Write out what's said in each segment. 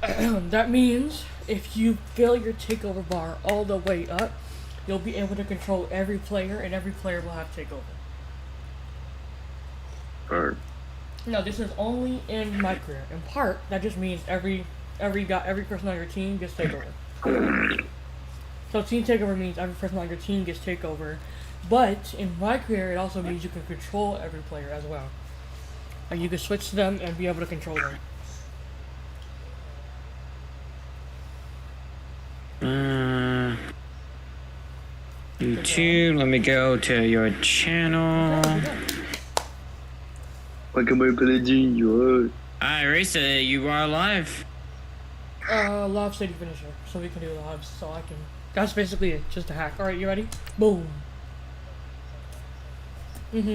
That means if you fill your takeover bar all the way up, you'll be able to control every player, and every player will have takeover. Or No, this is only in my career. In part, that just means every person on your team gets takeover. So team takeover means every person on your team gets takeover, but in my career, it also means you can control every player as well. Like you can switch to them and be able to control them. YouTube, let me go to your channel. Alright, Risa, you are live. Live city finisher, so we can do lives. So I can. That's basically it, just a hack. All right, you ready? Boom. Yeah.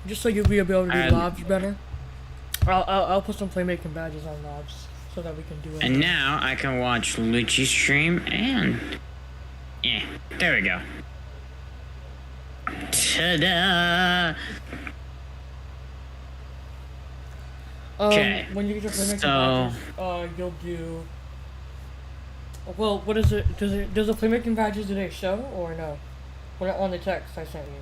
Just so you'll be able to do lives better. I'll put some playmaking badges on lives so that we can do it. And now I can watch Lucci's stream and yeah, there we go. Ta-da! Okay. When you get your playmaking badges, you'll do. Well, what is it? Does the playmaking badges do they show or no? When on the text I sent you.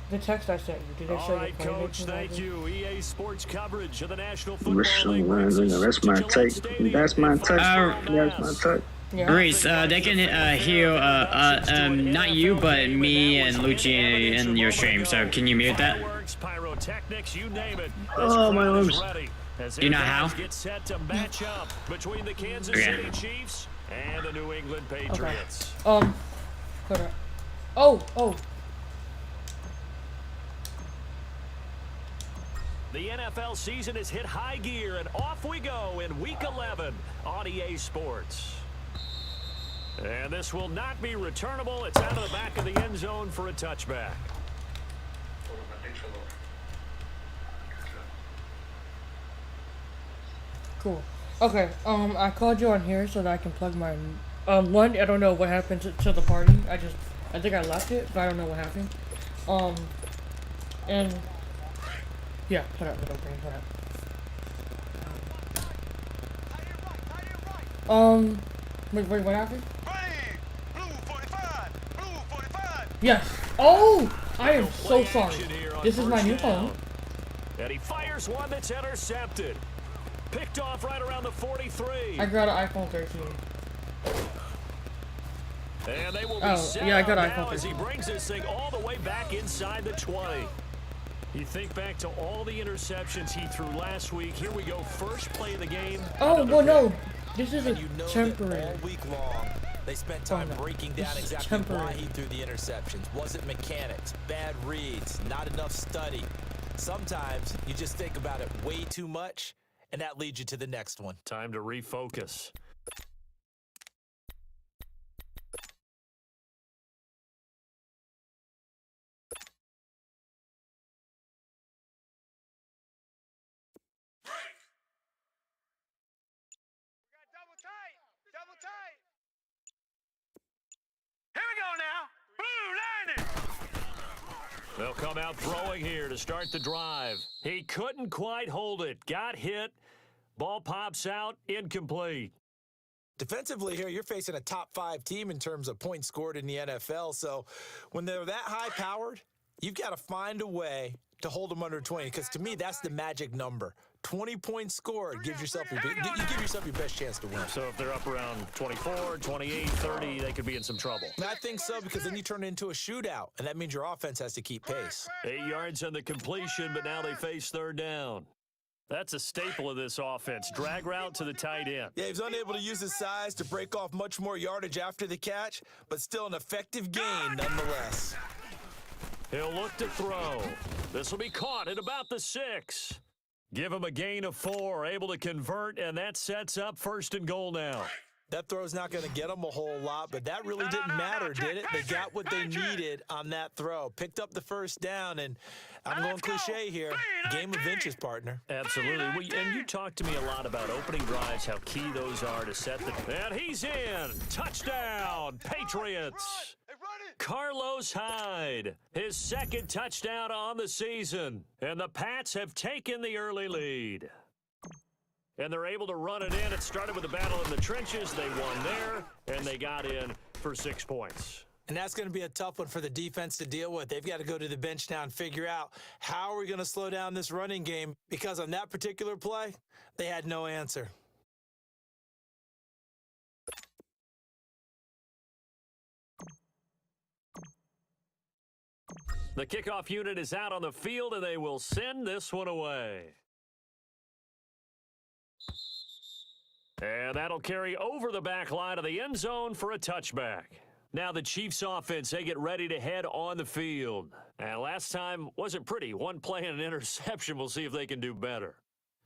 The text I sent you, did they show you? All right, Coach, thank you. EA Sports coverage of the National Football League. That's my take. That's my take. That's my take. Yeah. Reese, they can hear not you, but me and Lucci in your stream. So can you mute that? Pyrotechnics, you name it. Oh, my arms. Do you know how? Get set to match up between the Kansas City Chiefs and the New England Patriots. Okay. Hold on. Oh. The NFL season has hit high gear, and off we go in Week 11 on EA Sports. And this will not be returnable. It's out of the back of the end zone for a touchback. Cool. Okay, I called you on here so that I can plug my, one, I don't know what happened to the party. I think I left it, but I don't know what happened. And, yeah, hold up. Wait, what happened? Yes. Oh! I am so sorry. This is my new phone. And he fires one that's intercepted. Picked off right around the 43. I got an iPhone 13. And they will be set yeah, I got up an now iPhone 13. as he brings this thing all the way back inside the 20. You think back to all the interceptions he threw last week. Here we go, first play of the game. Oh, well, no. This is a temporary. All week long, they spent time breaking down exactly why he threw the interceptions. Was it mechanics, bad reads, not enough study? Sometimes you just think about it way too much, and that leads you to the next one. Time to refocus. They'll come out throwing here to start the drive. He couldn't quite hold it. Got hit. Ball pops out. Incomplete. Defensively here, you're facing a top 5 team in terms of points scored in the NFL. So when they're that high-powered, you've got to find a way to hold them under 20. Because to me, that's the magic number. 20 points scored gives yourself you give yourself your best chance to win. So if they're up around 24, 28, 30, they could be in some trouble. I think so, because then you turn it into a shootout, and that means your offense has to keep pace. 8 yards on the completion, but now they face third down. That's a staple of this offense. Drag route to the tight end. Yeah, he's unable to use his size to break off much more yardage after the catch, but still an effective gain nonetheless. He'll look to throw. This will be caught at about the 6. Give him a gain of 4, able to convert, and that sets up first and goal now. That throw's not going to get them a whole lot, but that really didn't matter, did it? They got what they needed on that throw. Picked up the first down, and I'm going cliche here. Game of inches, partner. Absolutely. And you talked to me a lot about opening drives, how key those are to set the... And he's in. Touchdown, Patriots. Carlos Hyde, his second touchdown on the season. And the Pats have taken the early lead. And they're able to run it in. It started with a battle in the trenches. They won there, and they got in for 6 points. And that's going to be a tough one for the defense to deal with. They've got to go to the bench now and figure out how are we going to slow down this running game, because on that particular play, they had no answer. The kickoff unit is out on the field, and they will send this one away. And that'll carry over the back line of the end zone for a touchback. Now the Chiefs offense, they get ready to head on the field. And last time wasn't pretty. One play and an interception. We'll see if they can do better.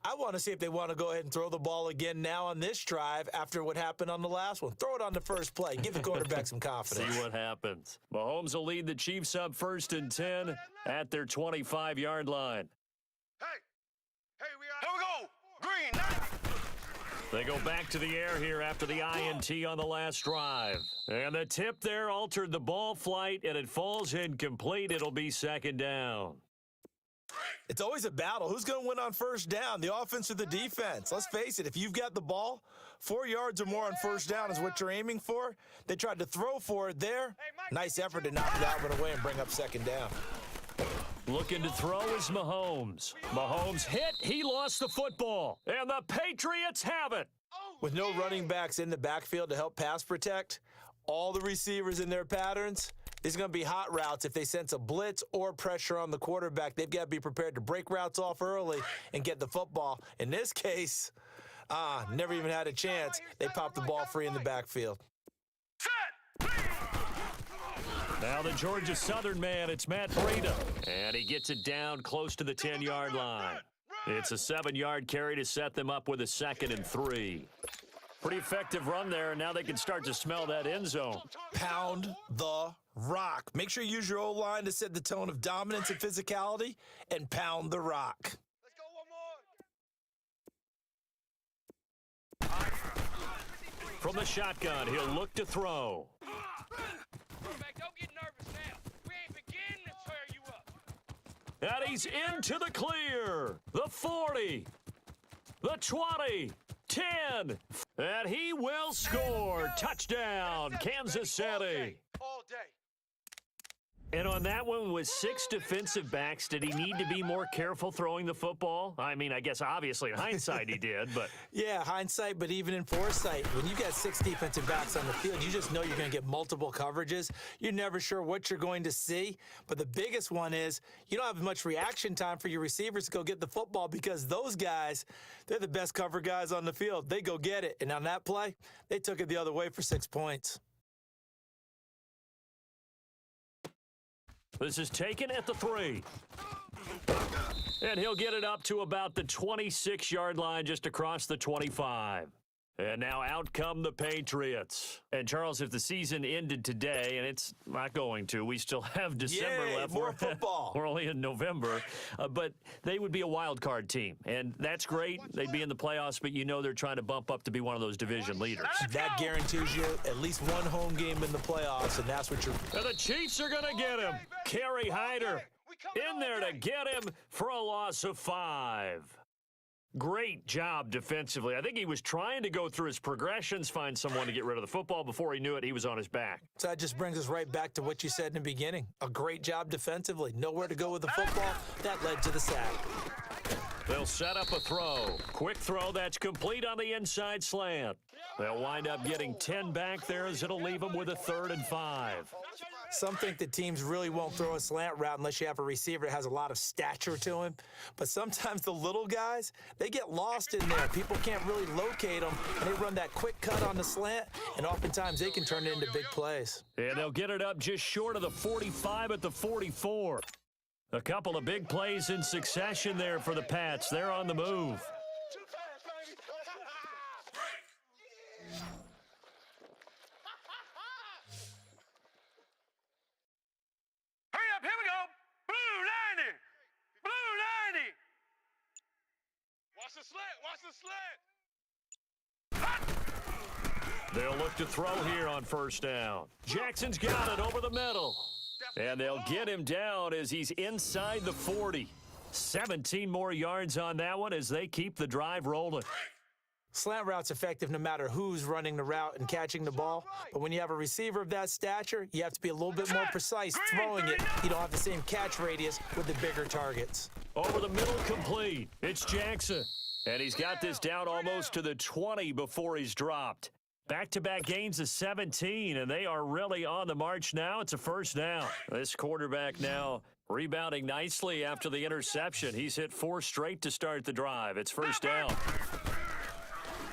I want to see if they want to go ahead and throw the ball again now on this drive after what happened on the last one. Throw it on the first play. Give the quarterback some confidence. See what happens. Mahomes will lead the Chiefs up 1st and 10 at their 25-yard line. Here we go. Green. They go back to the air here after the INT on the last drive. And the tip there altered the ball flight, and it falls incomplete. It'll be 2nd down. It's always a battle. Who's going to win on 1st down, the offense or the defense? Let's face it, if you've got the ball, 4 yards or more on 1st down is what you're aiming for. They tried to throw for it there. Nice effort to knock that one away and bring up 2nd down. Looking to throw is Mahomes. Mahomes hit. He lost the football. And the Patriots have it. With no running backs in the backfield to help pass protect, all the receivers in their patterns, these are going to be hot routes. If they sense a blitz or pressure on the quarterback, they've got to be prepared to break routes off early and get the football. In this case, never even had a chance. They popped the ball free in the backfield. Now the Georgia Southern man, it's Matt Breida. And he gets it down close to the 10-yard line. It's a 7-yard carry to set them up with a 2nd and 3. Pretty effective run there, and now they can start to smell that end zone. Pound the rock. Make sure you use your O-line to set the tone of dominance and physicality, and pound the rock. Let's go one more. From the shotgun, he'll look to throw. Don't get nervous now. We ain't beginning to tear you up. And he's into the clear. The 40. The 20. 10. And he will score. Touchdown, Kansas City. All day. And on that one with 6 defensive backs, did he need to be more careful throwing the football? I mean, I guess obviously in hindsight he did, but... Yeah, hindsight, but even in foresight, when you got 6 defensive backs on the field, you just know you're going to get multiple coverages. You're never sure what you're going to see. But the biggest one is you don't have much reaction time for your receivers to go get the football, because those guys, they're the best cover guys on the field. They go get it. And on that play, they took it the other way for 6 points. This is taken at the 3. And he'll get it up to about the 26-yard line, just across the 25. And now out come the Patriots. And, Charles, if the season ended today, and it's not going to, we still have December Yay, left. more football. We're only in November. But they would be a wild card team. And that's great. They'd be in the playoffs, but you know they're trying to bump up to be one of those division leaders. That guarantees you at least one home game in the playoffs, and that's what you're... And the Chiefs are going to get him. Kerry Hyder in there to get him for a loss of 5. Great job defensively. I think he was trying to go through his progressions, find someone to get rid of the football. Before he knew it, he was on his back. So that just brings us right back to what you said in the beginning. A great job defensively. Nowhere to go with the football. That led to the sack. They'll set up a throw. Quick throw that's complete on the inside slant. They'll wind up getting 10 back there, as it'll leave them with a 3rd and 5. Some think that teams really won't throw a slant route unless you have a receiver that has a lot of stature to him. But sometimes the little guys, they get lost in there. People can't really locate them, and they run that quick cut on the slant, and oftentimes they can turn it into big plays. And they'll get it up just short of the 45 at the 44. A couple of big plays in succession there for the Pats. They're on the move. Hurry up, here we go. Blue 90. Blue 90. Watch the slant. Watch the slant. They'll look to throw here on first down. Jackson's got it over the middle. And they'll get him down as he's inside the 40. 17 more yards on that one as they keep the drive rolling. Slant route's effective no matter who's running the route and catching the ball. But when you have a receiver of that stature, you have to be a little bit more precise throwing it. You don't have the same catch radius with the bigger targets. Over the middle, complete. It's Jackson. And he's got this down almost to the 20 before he's dropped. Back-to-back gains of 17, and they are really on the march now. It's a first down. This quarterback now rebounding nicely after the interception. He's hit 4 straight to start the drive. It's first down.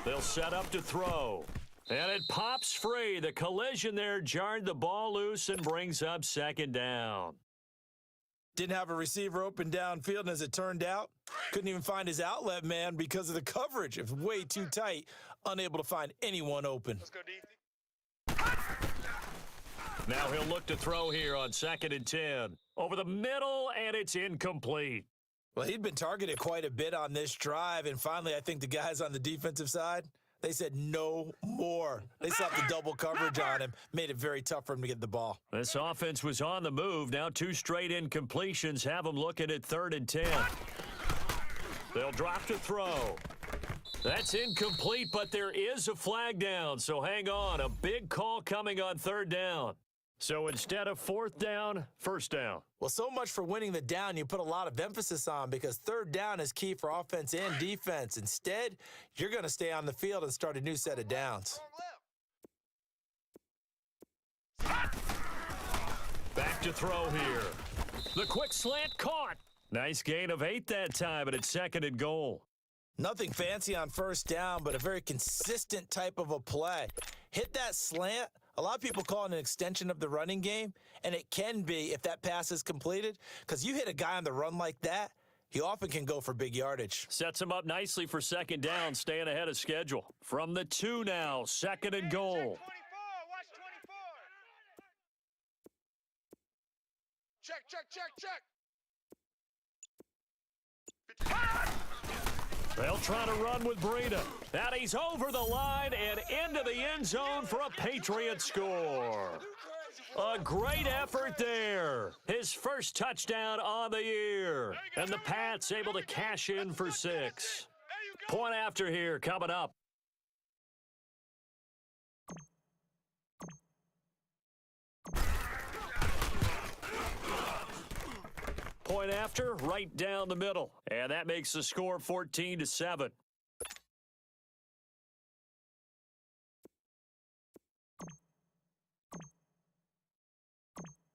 They'll set up to throw. And it pops free. The collision there jarred the ball loose and brings up second down. Didn't have a receiver open downfield, and as it turned out, couldn't even find his outlet man because of the coverage. It was way too tight, unable to find anyone open. Let's go, D. Now he'll look to throw here on 2nd and 10. Over the middle, and it's incomplete. Well, he'd been targeted quite a bit on this drive, and finally I think the guys on the defensive side, they said no more. They slapped the double coverage on him, made it very tough for him to get the ball. This offense was on the move. Now 2 straight incompletions have them looking at 3rd and 10. They'll drop to throw. That's incomplete, but there is a flag down, so hang on. A big call coming on 3rd down. So instead of 4th down, 1st down. Well, so much for winning the down you put a lot of emphasis on because 3rd down is key for offense and defense. Instead, you're going to stay on the field and start a new set of downs. Back to throw here. The quick slant caught. Nice gain of 8 that time, but it's 2nd and goal. Nothing fancy on 1st down, but a very consistent type of a play. Hit that slant. A lot of people call it an extension of the running game, and it can be if that pass is completed, because you hit a guy on the run like that, he often can go for big yardage. Sets him up nicely for 2nd down, staying ahead of schedule. From the 2 now, 2nd and goal. 24. Watch 24. Check. They'll try to run with Breida. And he's over the line and into the end zone for a Patriots score. A great effort there. His first touchdown on the year. And the Pats able to cash in for 6. Point after here coming up. Point after, right down the middle. And that makes the score 14-7.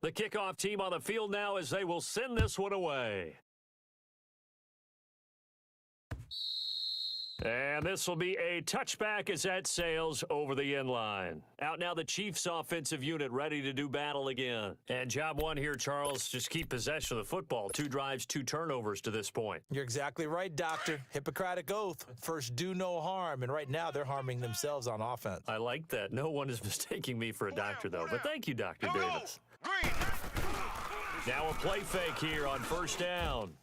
The kickoff team on the field now as they will send this one away. And this will be a touchback as that sails over the end line. Out now the Chiefs offensive unit ready to do battle again. And job one here, Charles, just keep possession of the football. 2 drives, 2 turnovers to this point. You're exactly right, Doctor. Hippocratic oath. First, do no harm. And right now, they're harming themselves on offense. I like that. No one is mistaking me for a doctor, though. But thank you, Dr. Davis. Green. Now a play fake here on 1st down.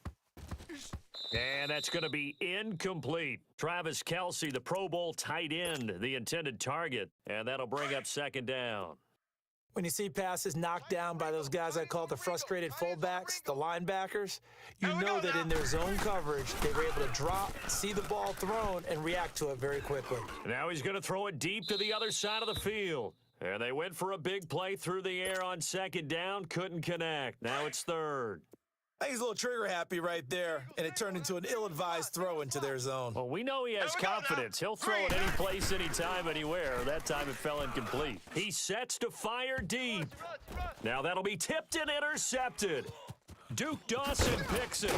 And that's going to be incomplete. Travis Kelce, the Pro Bowl tight end, the intended target. And that'll bring up 2nd down. When you see passes knocked down by those guys I call the frustrated fullbacks, the linebackers, you know that in their zone coverage, they were able to drop, see the ball thrown, and react to it very quickly. Now he's going to throw it deep to the other side of the field. And they went for a big play through the air on 2nd down, couldn't connect. Now it's 3rd. I think he's a little trigger happy right there, and it turned into an ill-advised throw into their zone. Well, we know he has confidence. He'll throw it any place, anytime, anywhere. That time it fell incomplete. He sets to fire deep. Now that'll be tipped and intercepted. Duke Dawson picks it,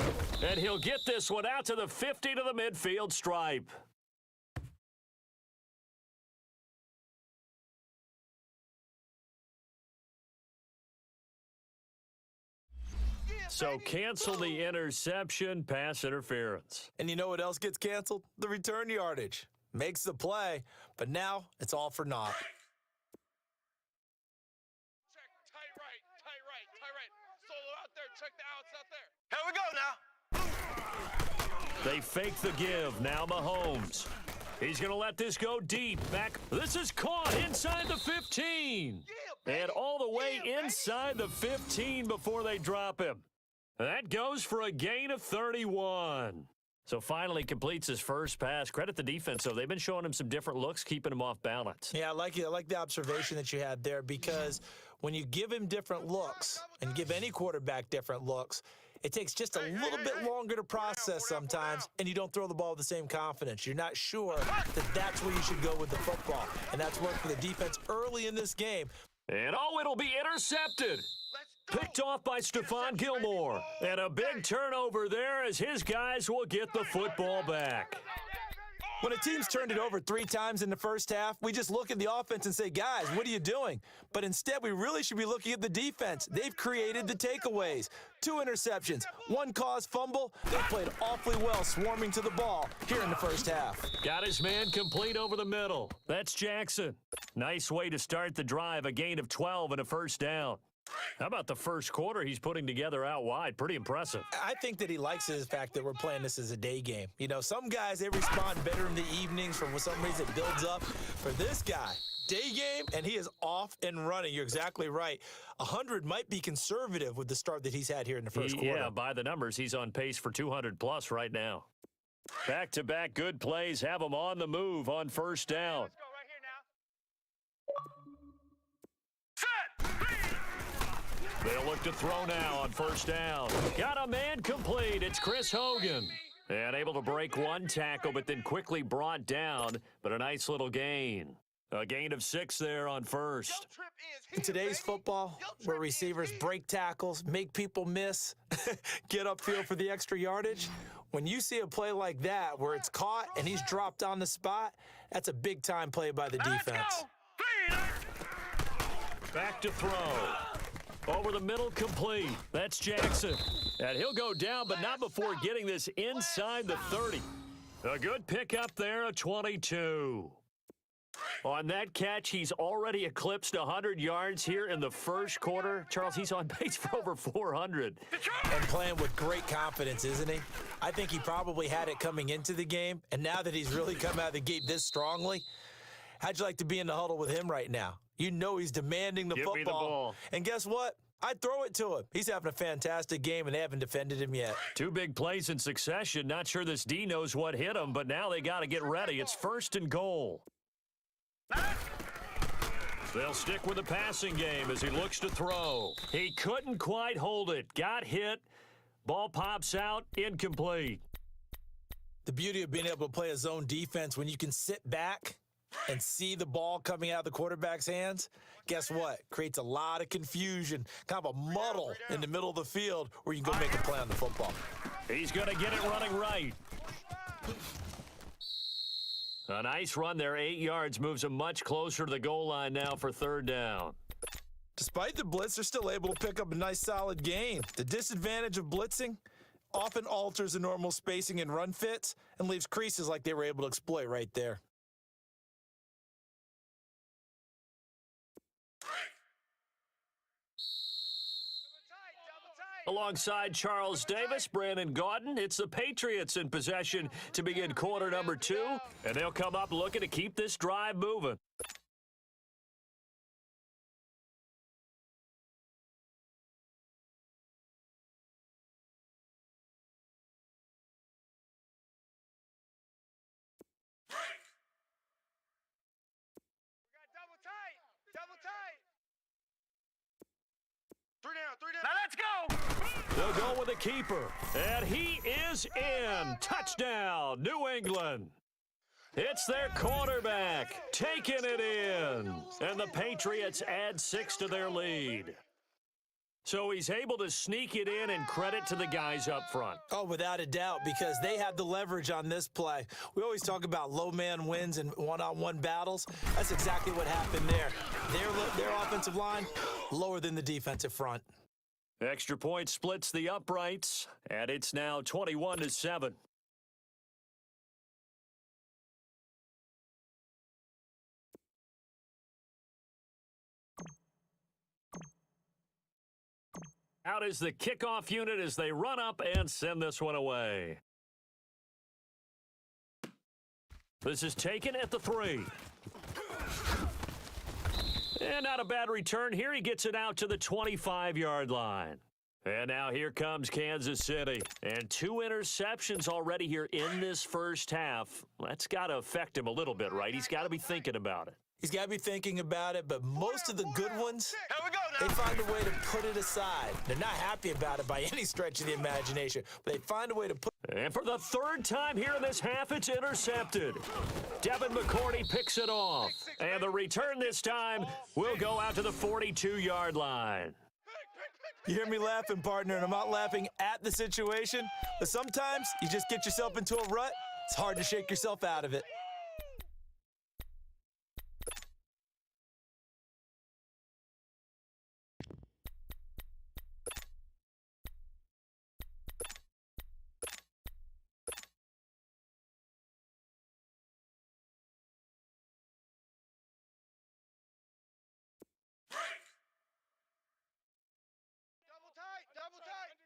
and he'll get this one out to the 50 to the midfield stripe. So cancel the interception, pass interference. And you know what else gets canceled? The return yardage. Makes the play, but now it's all for naught. Check. Tight right. Solo out there. Check the outs out there. Here we go now. They fake the give. Now Mahomes. He's going to let this go deep. Back. This is caught inside the 15. And all the way inside the 15 before they drop him. That goes for a gain of 31. So finally completes his first pass. Credit the defense, though. They've been showing him some different looks, keeping him off balance. Yeah, I like it. I like the observation that you had there, because when you give him different looks and give any quarterback different looks, it takes just a little bit longer to process sometimes, and you don't throw the ball with the same confidence. You're not sure that that's where you should go with the football, and that's worked for the defense early in this game. And it'll be intercepted. Picked off by Stephon Gilmore. And a big turnover there as his guys will get the football back. When a team's turned it over 3 times in the first half, we just look at the offense and say, guys, what are you doing? But instead, we really should be looking at the defense. They've created the takeaways. 2 interceptions, 1 caused fumble. They played awfully well swarming to the ball here in the first half. Got his man complete over the middle. That's Jackson. Nice way to start the drive, a gain of 12 and a first down. How about the first quarter he's putting together out wide? Pretty impressive. I think that he likes the fact that we're playing this as a day game. You know, some guys, they respond better in the evenings. For some reason, it builds up. For this guy, day game, and he is off and running. You're exactly right. 100 might be conservative with the start that he's had here in the first quarter. Yeah, by the numbers, he's on pace for 200-plus right now. Back-to-back good plays have him on the move on first down. They'll look to throw now on first down. Got a man complete. It's Chris Hogan. And able to break 1 tackle, but then quickly brought down. But a nice little gain. A gain of 6 there on first. In today's football, where receivers break tackles, make people miss, get upfield for the extra yardage, when you see a play like that where it's caught and he's dropped on the spot, that's a big-time play by the defense. Back to throw. Over the middle, complete. That's Jackson. And he'll go down, but not before getting this inside the 30. A good pickup there, a 22. On that catch, he's already eclipsed 100 yards here in the first quarter. Charles, he's on pace for over 400. And playing with great confidence, isn't he? I think he probably had it coming into the game, and now that he's really come out of the gate this strongly, how'd you like to be in the huddle with him right now? You know he's demanding the football. Me the ball. And guess what? I'd throw it to him. He's having a fantastic game, and they haven't defended him yet. 2 big plays in succession. Not sure this D knows what hit him, but now they got to get ready. It's 1st and goal. They'll stick with the passing game as he looks to throw. He couldn't quite hold it. Got hit. Ball pops out. Incomplete. The beauty of being able to play a zone defense when you can sit back and see the ball coming out of the quarterback's hands, guess what? Creates a lot of confusion, kind of a muddle in the middle of the field where you can go make a play on the football. He's going to get it running right. A nice run there, 8 yards, moves him much closer to the goal line now for 3rd down. Despite the blitz, they're still able to pick up a nice solid gain. The disadvantage of blitzing often alters the normal spacing and run fits and leaves creases like they were able to exploit right there. Alongside Charles Davis, Brandon Gaudin, it's the Patriots in possession to begin quarter number 2, and they'll come up looking to keep this drive moving. Double tight. 3 down. Now let's go. They'll go with a keeper, and he is in. Touchdown, New England. It's their quarterback taking it in, and the Patriots add 6 to their lead. So he's able to sneak it in, and credit to the guys up front. Oh, without a doubt, because they have the leverage on this play. We always talk about low man wins and one-on-one battles. That's exactly what happened there. Their offensive line lower than the defensive front. Extra point splits the uprights, and it's now 21-7. Out is the kickoff unit as they run up and send this one away. This is taken at the 3. And not a bad return here. He gets it out to the 25-yard line. And now here comes Kansas City. And 2 interceptions already here in this first half. That's got to affect him a little bit, right? He's got to be thinking about it. He's got to be thinking about it, but most of the good ones, they find a way to put it aside. They're not happy about it by any stretch of the imagination, but they find a way to put it. And for the 3rd time here in this half, it's intercepted. Devin McCourty picks it off. And the return this time will go out to the 42-yard line. You hear me laughing, partner, and I'm not laughing at the situation, but sometimes you just get yourself into a rut. It's hard to shake yourself out of it. Double tight.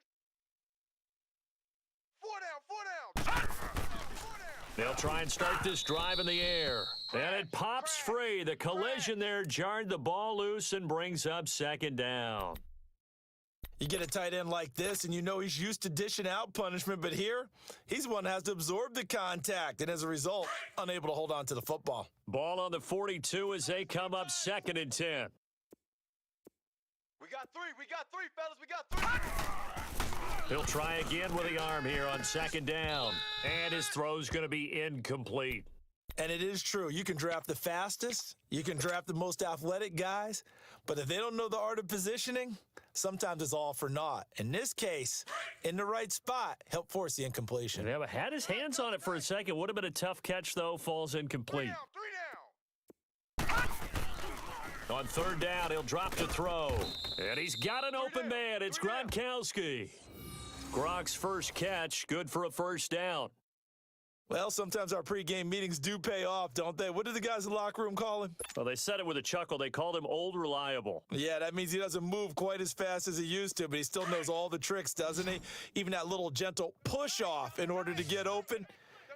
4 down. 4 down. They'll try and start this drive in the air. And it pops free. The collision there jarred the ball loose and brings up 2nd down. You get a tight end like this, and you know he's used to dishing out punishment, but here, he's the one that has to absorb the contact, and as a result, unable to hold on to the football. Ball on the 42 as they come up 2nd and 10. We got 3, fellas. We got 3. He'll try again with the arm here on 2nd down. And his throw's going to be incomplete. And it is true. You can draft the fastest. You can draft the most athletic guys. But if they don't know the art of positioning, sometimes it's all for naught. In this case, in the right spot, help force the incompletion. Yeah, but had his hands on it for a second. Would have been a tough catch, though. Falls incomplete. 3 down. On 3rd down, he'll drop to throw. And he's got an open man. It's Gronkowski. Gronk's first catch, good for a 1st down. Well, sometimes our pregame meetings do pay off, don't they? What did the guys in the locker room call him? Well, they said it with a chuckle. They called him Old Reliable. Yeah, that means he doesn't move quite as fast as he used to, but he still knows all the tricks, doesn't he? Even that little gentle push-off in order to get open,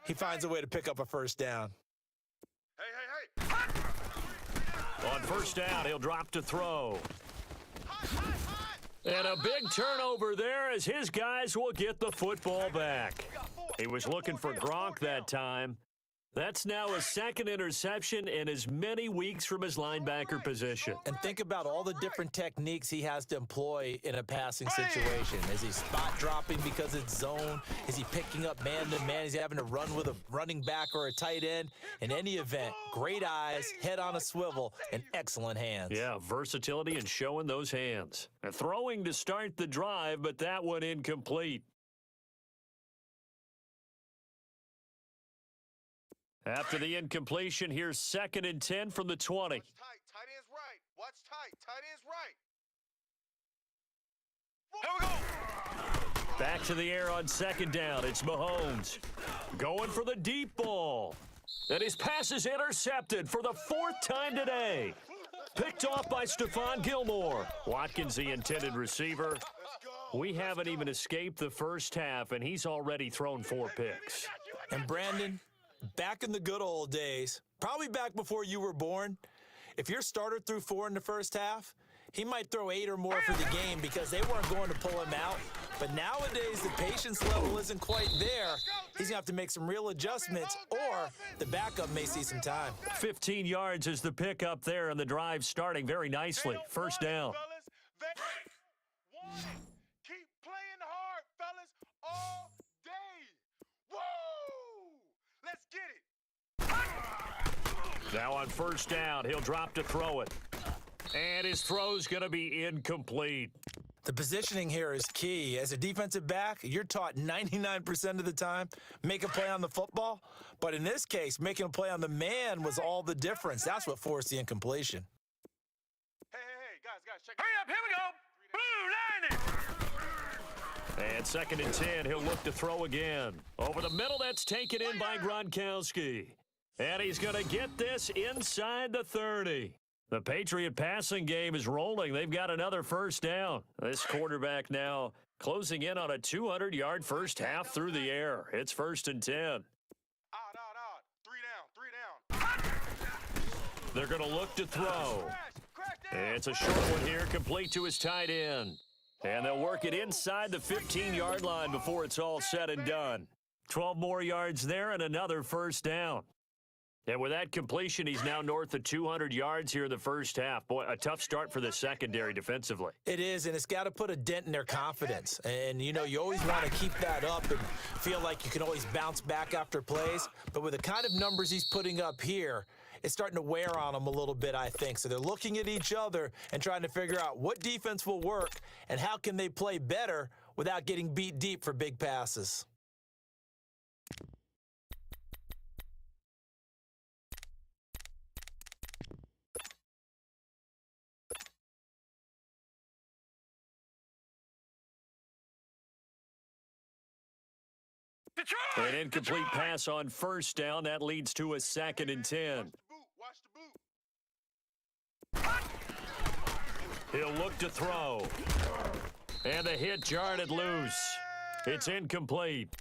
he finds a way to pick up a 1st down. Hey. On 1st down, he'll drop to throw. And a big turnover there as his guys will get the football back. He was looking for Gronk that time. That's now a 2nd interception in as many weeks from his linebacker position. And think about all the different techniques he has to employ in a passing situation. Is he spot dropping because it's zone? Is he picking up man-to-man? Is he having to run with a running back or a tight end? In any event, great eyes, head on a swivel, and excellent hands. Yeah, versatility and showing those hands. And throwing to start the drive, but that one incomplete. After the incompletion, here's 2nd and 10 from the 20. Watch tight. Tight end's right. Watch tight. Tight end's right. Here we go. Back to the air on 2nd down. It's Mahomes going for the deep ball. And his pass is intercepted for the 4th time today. Picked off by Stephon Gilmore. Watkins, the intended receiver. We haven't even escaped the first half, and he's already thrown 4 picks. And Brandon, back in the good old days, probably back before you were born, if your starter threw 4 in the first half, he might throw 8 or more for the game because they weren't going to pull him out. But nowadays, the patience level isn't quite there. He's going to have to make some real adjustments, or the backup may see some time. 15 yards is the pickup there, and the drive starting very nicely. 1st down. Keep playing hard, fellas, all day. Woo! Let's get it. Now on 1st down, he'll drop to throw it. And his throw's going to be incomplete. The positioning here is key. As a defensive back, you're taught 99% of the time, make a play on the football. But in this case, making a play on the man was all the difference. That's what forced the incompletion. Hey, guys, check. Hurry up, here we go. Blue 90. And 2nd and 10, he'll look to throw again. Over the middle, that's taken in by Gronkowski. And he's going to get this inside the 30. The Patriot passing game is rolling. They've got another 1st down. This quarterback now closing in on a 200-yard first half through the air. It's 1st and 10. Out. 3 They're going to look to throw. It's a short one here, complete to his tight end. And they'll work it inside the 15-yard line before it's all said and done. 12 more yards there and another first down. And with that completion, he's now north of 200 yards here in the first half. Boy, a tough start for the secondary defensively. It is, and it's got to put a dent in their confidence. And, you know, you always want to keep that up and feel like you can always bounce back after plays. But with the kind of numbers he's putting up here, it's starting to wear on them a little bit, I think. So they're looking at each other and trying to figure out what defense will work and how can they play better without getting beat deep for big passes. An incomplete pass on first down. That leads to a 2nd and 10. Watch the boot. He'll look to throw. And the hit jarred it loose. It's incomplete.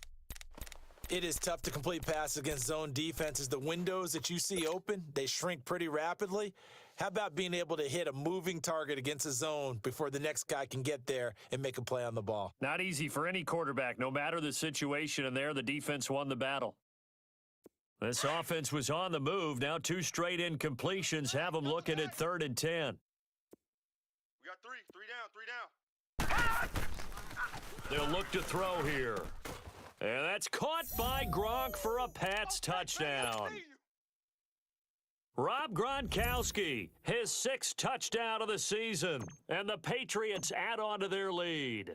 It is tough to complete passes against zone defenses. The windows that you see open, they shrink pretty rapidly. How about being able to hit a moving target against a zone before the next guy can get there and make a play on the ball? Not easy for any quarterback, no matter the situation, and there the defense won the battle. This offense was on the move. Now 2 straight incompletions have them looking at 3rd and 10. We got three down. They'll look to throw here. And that's caught by Gronk for a Pats touchdown. Rob Gronkowski, his 6th touchdown of the season, and the Patriots add on to their lead.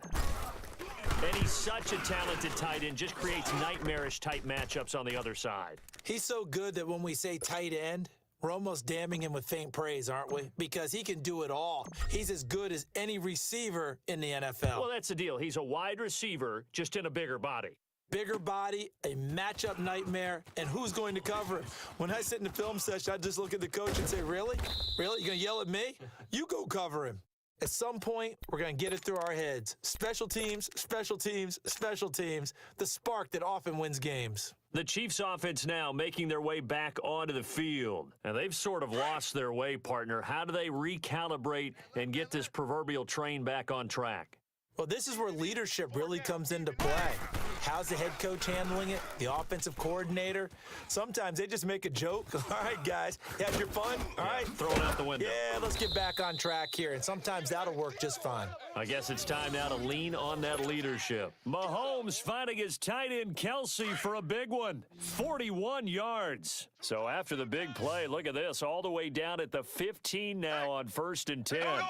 And he's such a talented tight end, just creates nightmarish-type matchups on the other side. He's so good that when we say tight end, we're almost damning him with faint praise, aren't we? Because he can do it all. He's as good as any receiver in the NFL. Well, that's the deal. He's a wide receiver, just in a bigger body. Bigger body, a matchup nightmare, and who's going to cover him? When I sit in the film session, I just look at the coach and say, really? Really? You're going to yell at me? You go cover him. At some point, we're going to get it through our heads. Special teams, special teams, special teams, the spark that often wins games. The Chiefs' offense now making their way back onto the field. And they've sort of lost their way, partner. How do they recalibrate and get this proverbial train back on track? Well, this is where leadership really comes into play. How's the head coach handling it? The offensive coordinator? Sometimes they just make a joke. All right, guys, you had your fun? All right. Throw it out the window. Yeah, let's get back on track here, and sometimes that'll work just fine. I guess it's time now to lean on that leadership. Mahomes finding his tight end Kelsey for a big one. 41 yards. So after the big play, look at this, all the way down at the 15 now on 1st and 10. Go!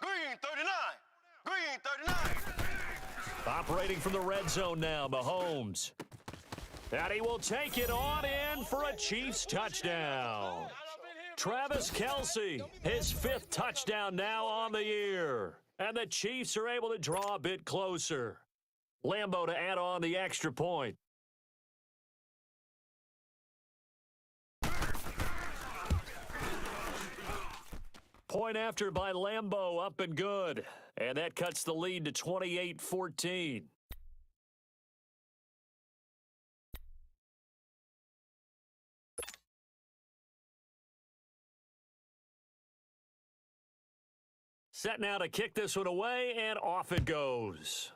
Green 39. Green 39. Operating from the red zone now, Mahomes. And he will take it on in for a Chiefs touchdown. Travis Kelce, his 5th touchdown now on the year. And the Chiefs are able to draw a bit closer. Lambeau to add on the extra point. Point after by Lambeau, up and good. And that cuts the lead to 28-14. Set now to kick this one away, and off it goes.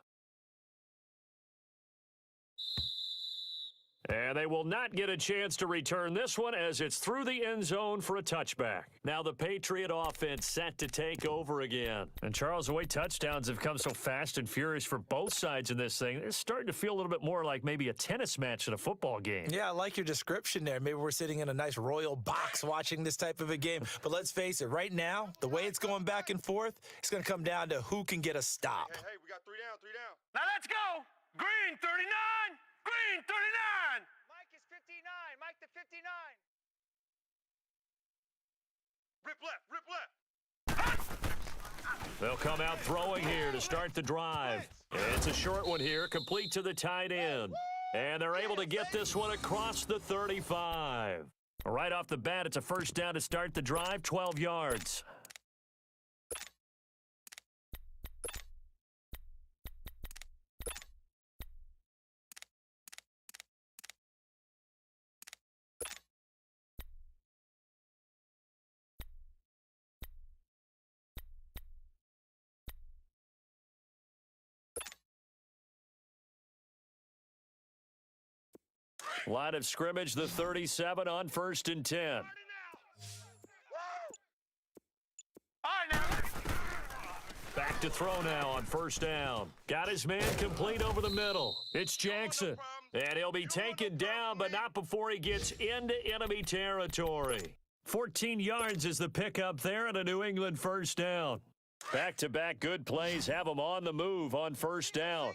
And they will not get a chance to return this one as it's through the end zone for a touchback. Now the Patriot offense set to take over again. And Charles, the way touchdowns have come so fast and furious for both sides in this thing, it's starting to feel a little bit more like maybe a tennis match in a football game. Yeah, I like your description there. Maybe we're sitting in a nice royal box watching this type of a game. But let's face it, right now, the way it's going back and forth, it's going to come down to who can get a stop. Hey, we got 3 down, 3 down. Now let's go! Green 39! Green 39! Mike is 59. Mike to 59. Rip left. They'll come out throwing here to start the drive. It's a short one here, complete to the tight end. And they're able to get this one across the 35. Right off the bat, it's a first down to start the drive, 12 yards. Line of scrimmage, the 37 on 1st and 10. All right, now. Back to throw now on 1st down. Got his man complete over the middle. It's Jackson. And he'll be taken down, but not before he gets into enemy territory. 14 yards is the pickup there and a New England 1st down. Back-to-back good plays have him on the move on 1st down.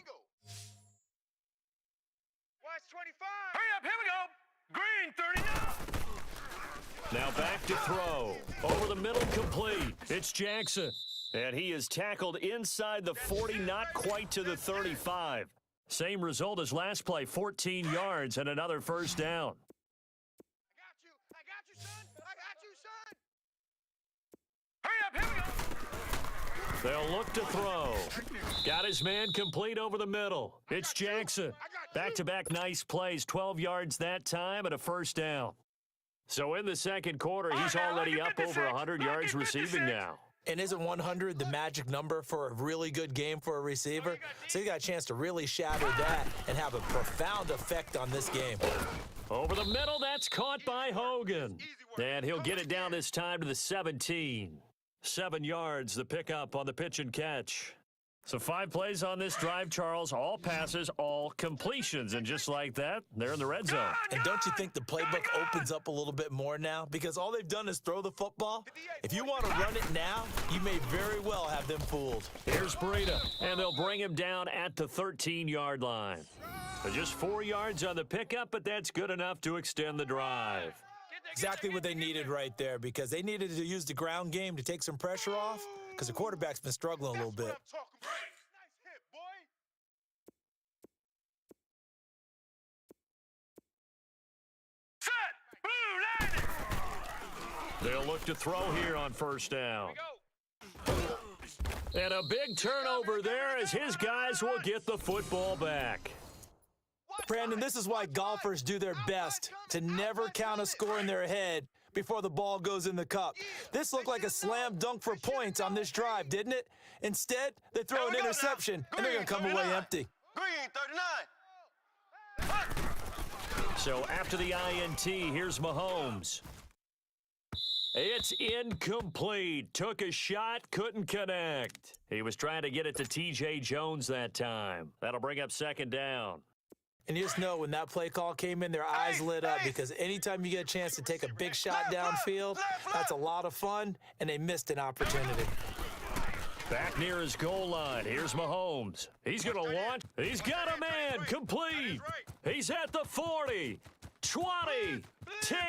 Watch 25. Hurry up, here we go. Green 39. Now back to throw. Over the middle complete. It's Jackson. And he is tackled inside the 40, not quite to the 35. Same result as last play, 14 yards and another 1st down. I got you, son. I got you, son. Hurry up, here we go. They'll look to throw. Got his man complete over the middle. It's Jackson. Back-to-back nice plays, 12 yards that time and a 1st down. So in the second quarter, he's already up over 100 yards receiving now. And isn't 100 the magic number for a really good game for a receiver? So you got a chance to really shatter that and have a profound effect on this game. Over the middle, that's caught by Hogan. And he'll get it down this time to the 17. 7 yards, the pickup on the pitch and catch. So 5 plays on this drive, Charles. All passes, all completions. And just like that, they're in the red zone. And don't you think the playbook opens up a little bit more now? Because all they've done is throw the football. If you want to run it now, you may very well have them fooled. Here's Breida, and they'll bring him down at the 13-yard line. So just 4 yards on the pickup, but that's good enough to extend the drive. Exactly what they needed right there, because they needed to use the ground game to take some pressure off, because the quarterback's been struggling a little bit. Nice hit, boy. Set. Blue, line it. They'll look to throw here on 1st down. And a big turnover there as his guys will get the football back. Brandon, this is why golfers do their best to never count a score in their head before the ball goes in the cup. This looked like a slam dunk for points on this drive, didn't it? Instead, they throw an interception, and they're going to come away empty. Green 39. So after the INT, here's Mahomes. It's incomplete. Took a shot, couldn't connect. He was trying to get it to T.J. Jones that time. That'll bring up 2nd down. And you just know when that play call came in, their eyes lit up, because anytime you get a chance to take a big shot downfield, that's a lot of fun, and they missed an opportunity. Back near his goal line. Here's Mahomes. He's going to launch. He's got a man complete. He's at the 40, 20, 10,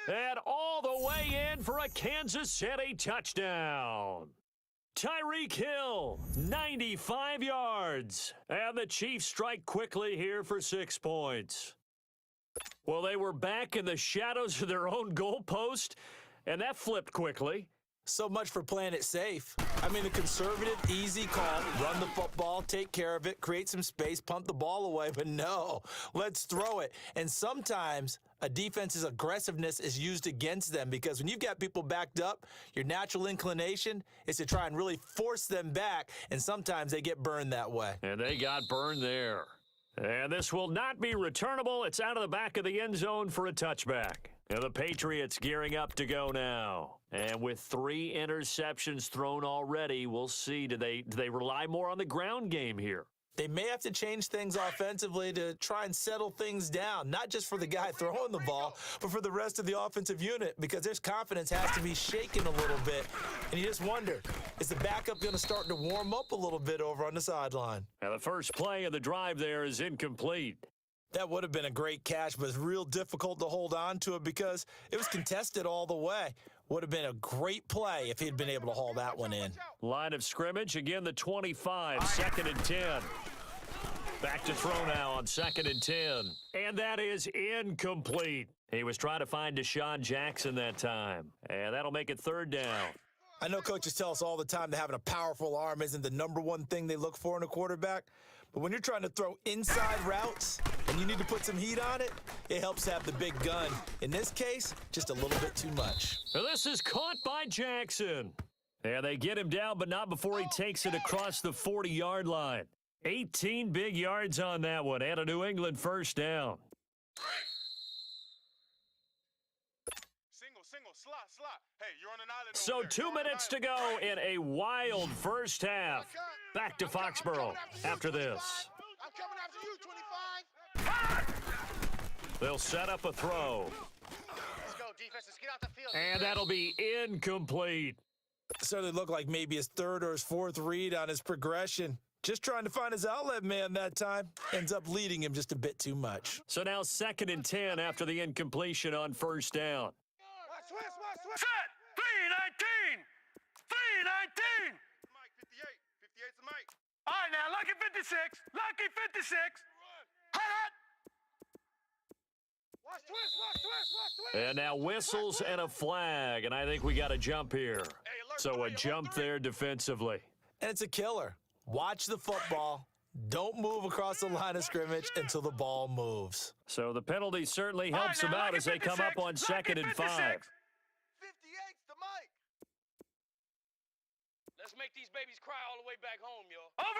and all the way in for a Kansas City touchdown. Tyreek Hill, 95 yards. And the Chiefs strike quickly here for 6 points. Well, they were back in the shadows of their own goalpost, and that flipped quickly. So much for playing it safe. I mean, the conservative, easy call, run the football, take care of it, create some space, pump the ball away. But no, let's throw it. And sometimes a defense's aggressiveness is used against them, because when you've got people backed up, your natural inclination is to try and really force them back, and sometimes they get burned that way. And they got burned there. And this will not be returnable. It's out of the back of the end zone for a touchback. And the Patriots gearing up to go now. And with 3 interceptions thrown already, we'll see. Do they rely more on the ground game here? They may have to change things offensively to try and settle things down, not just for the guy throwing the ball, but for the rest of the offensive unit, because their confidence has to be shaken a little bit. And you just wonder, is the backup going to start to warm up a little bit over on the sideline? Now the first play of the drive there is incomplete. That would have been a great catch, but it's real difficult to hold on to it because it was contested all the way. Would have been a great play if he'd been able to haul that one in. Line of scrimmage, again the 25, 2nd and 10. Back to throw now on 2nd and 10. And that is incomplete. He was trying to find Deshaun Jackson that time. And that'll make it 3rd down. I know coaches tell us all the time that having a powerful arm isn't the #1 thing they look for in a quarterback. But when you're trying to throw inside routes and you need to put some heat on it, it helps to have the big gun. In this case, just a little bit too much. And this is caught by Jackson. And they get him down, but not before he takes it across the 40-yard line. 18 big yards on that one, and a New England 1st down. Hey, you're on an island. So over there. 2 You're on an minutes to island. go in a wild first half. Back to Foxborough after this. I'm coming after you, 25. They'll set up a throw. Let's go, defense. Let's get out the field. And that'll be incomplete. Certainly looked like maybe his third or his fourth read on his progression. Just trying to find his outlet man that time. Ends up leading him just a bit too much. So now 2nd and 10 after the incompletion on first down. Watch, twist, watch, twist. Set. 319. 319. Mike, 58. 58's the Mike. All right, now, lucky 56. Lucky 56. Hot. Watch, twist, watch, twist, watch, twist. And now whistles and a flag, and I think we got a jump here. So a jump there defensively. And it's a killer. Watch the football. Don't move across the line of scrimmage until the ball moves. So the penalty certainly helps them out as they come up on 2nd and 5. 58's the mic. Let's make these babies cry all the way back home, yo. Over.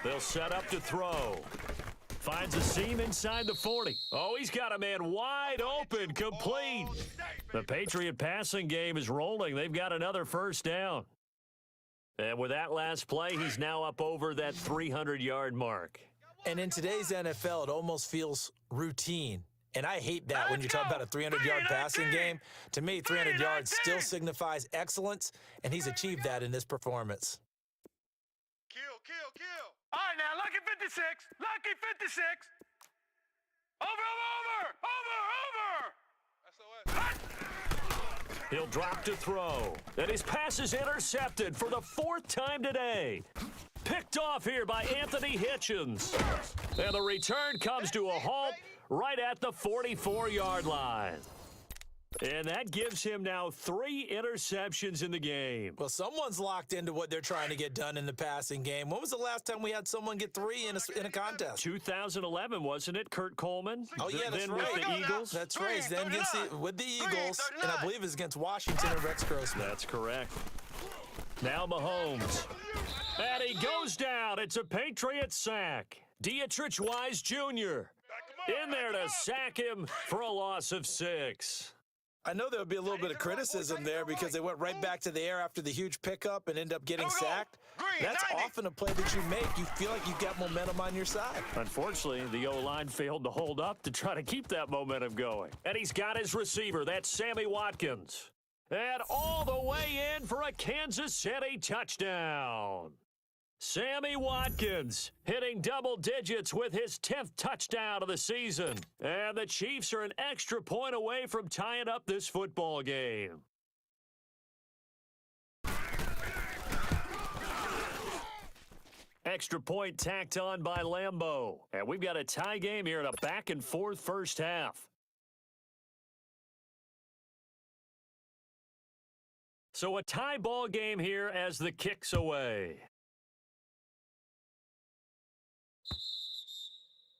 They'll set up to throw. Finds a seam inside the 40. Oh, he's got a man wide open, complete. The Patriot passing game is rolling. They've got another first down. And with that last play, he's now up over that 300-yard mark. And in today's NFL, it almost feels routine. And I hate that when you talk about a 300-yard passing game. To me, 300 yards still signifies excellence, and he's achieved that in this performance. Kill. All right, now, lucky 56. Lucky 56. SOS. He'll drop to throw. And his pass is intercepted for the 4th time today. Picked off here by Anthony Hitchens. And the return comes to a halt right at the 44-yard line. And that gives him now 3 interceptions in the game. Well, someone's locked into what they're trying to get done in the passing game. When was the last time we had someone get 3 in a contest? 2011, wasn't it, Kurt Coleman? Oh, yeah, that's then right. with the Eagles? That's right. Then with the Eagles, and I believe it's against Washington and Rex Grossman. That's correct. Now Mahomes. And he goes down. It's a Patriot sack. Dietrich Wise Jr. in there to sack him for a loss of 6. I know there would be a little bit of criticism there because they went right back to the air after the huge pickup and end up getting sacked. That's often a play that you make. You feel like you've got momentum on your side. Unfortunately, the O-line failed to hold up to try to keep that momentum going. And he's got his receiver. That's Sammy Watkins. And all the way in for a Kansas City touchdown. Sammy Watkins hitting double digits with his 10th touchdown of the season. And the Chiefs are an extra point away from tying up this football game. Extra point tacked on by Lambeau. And we've got a tie game here in a back-and-forth first half. So a tie ball game here as the kick's away.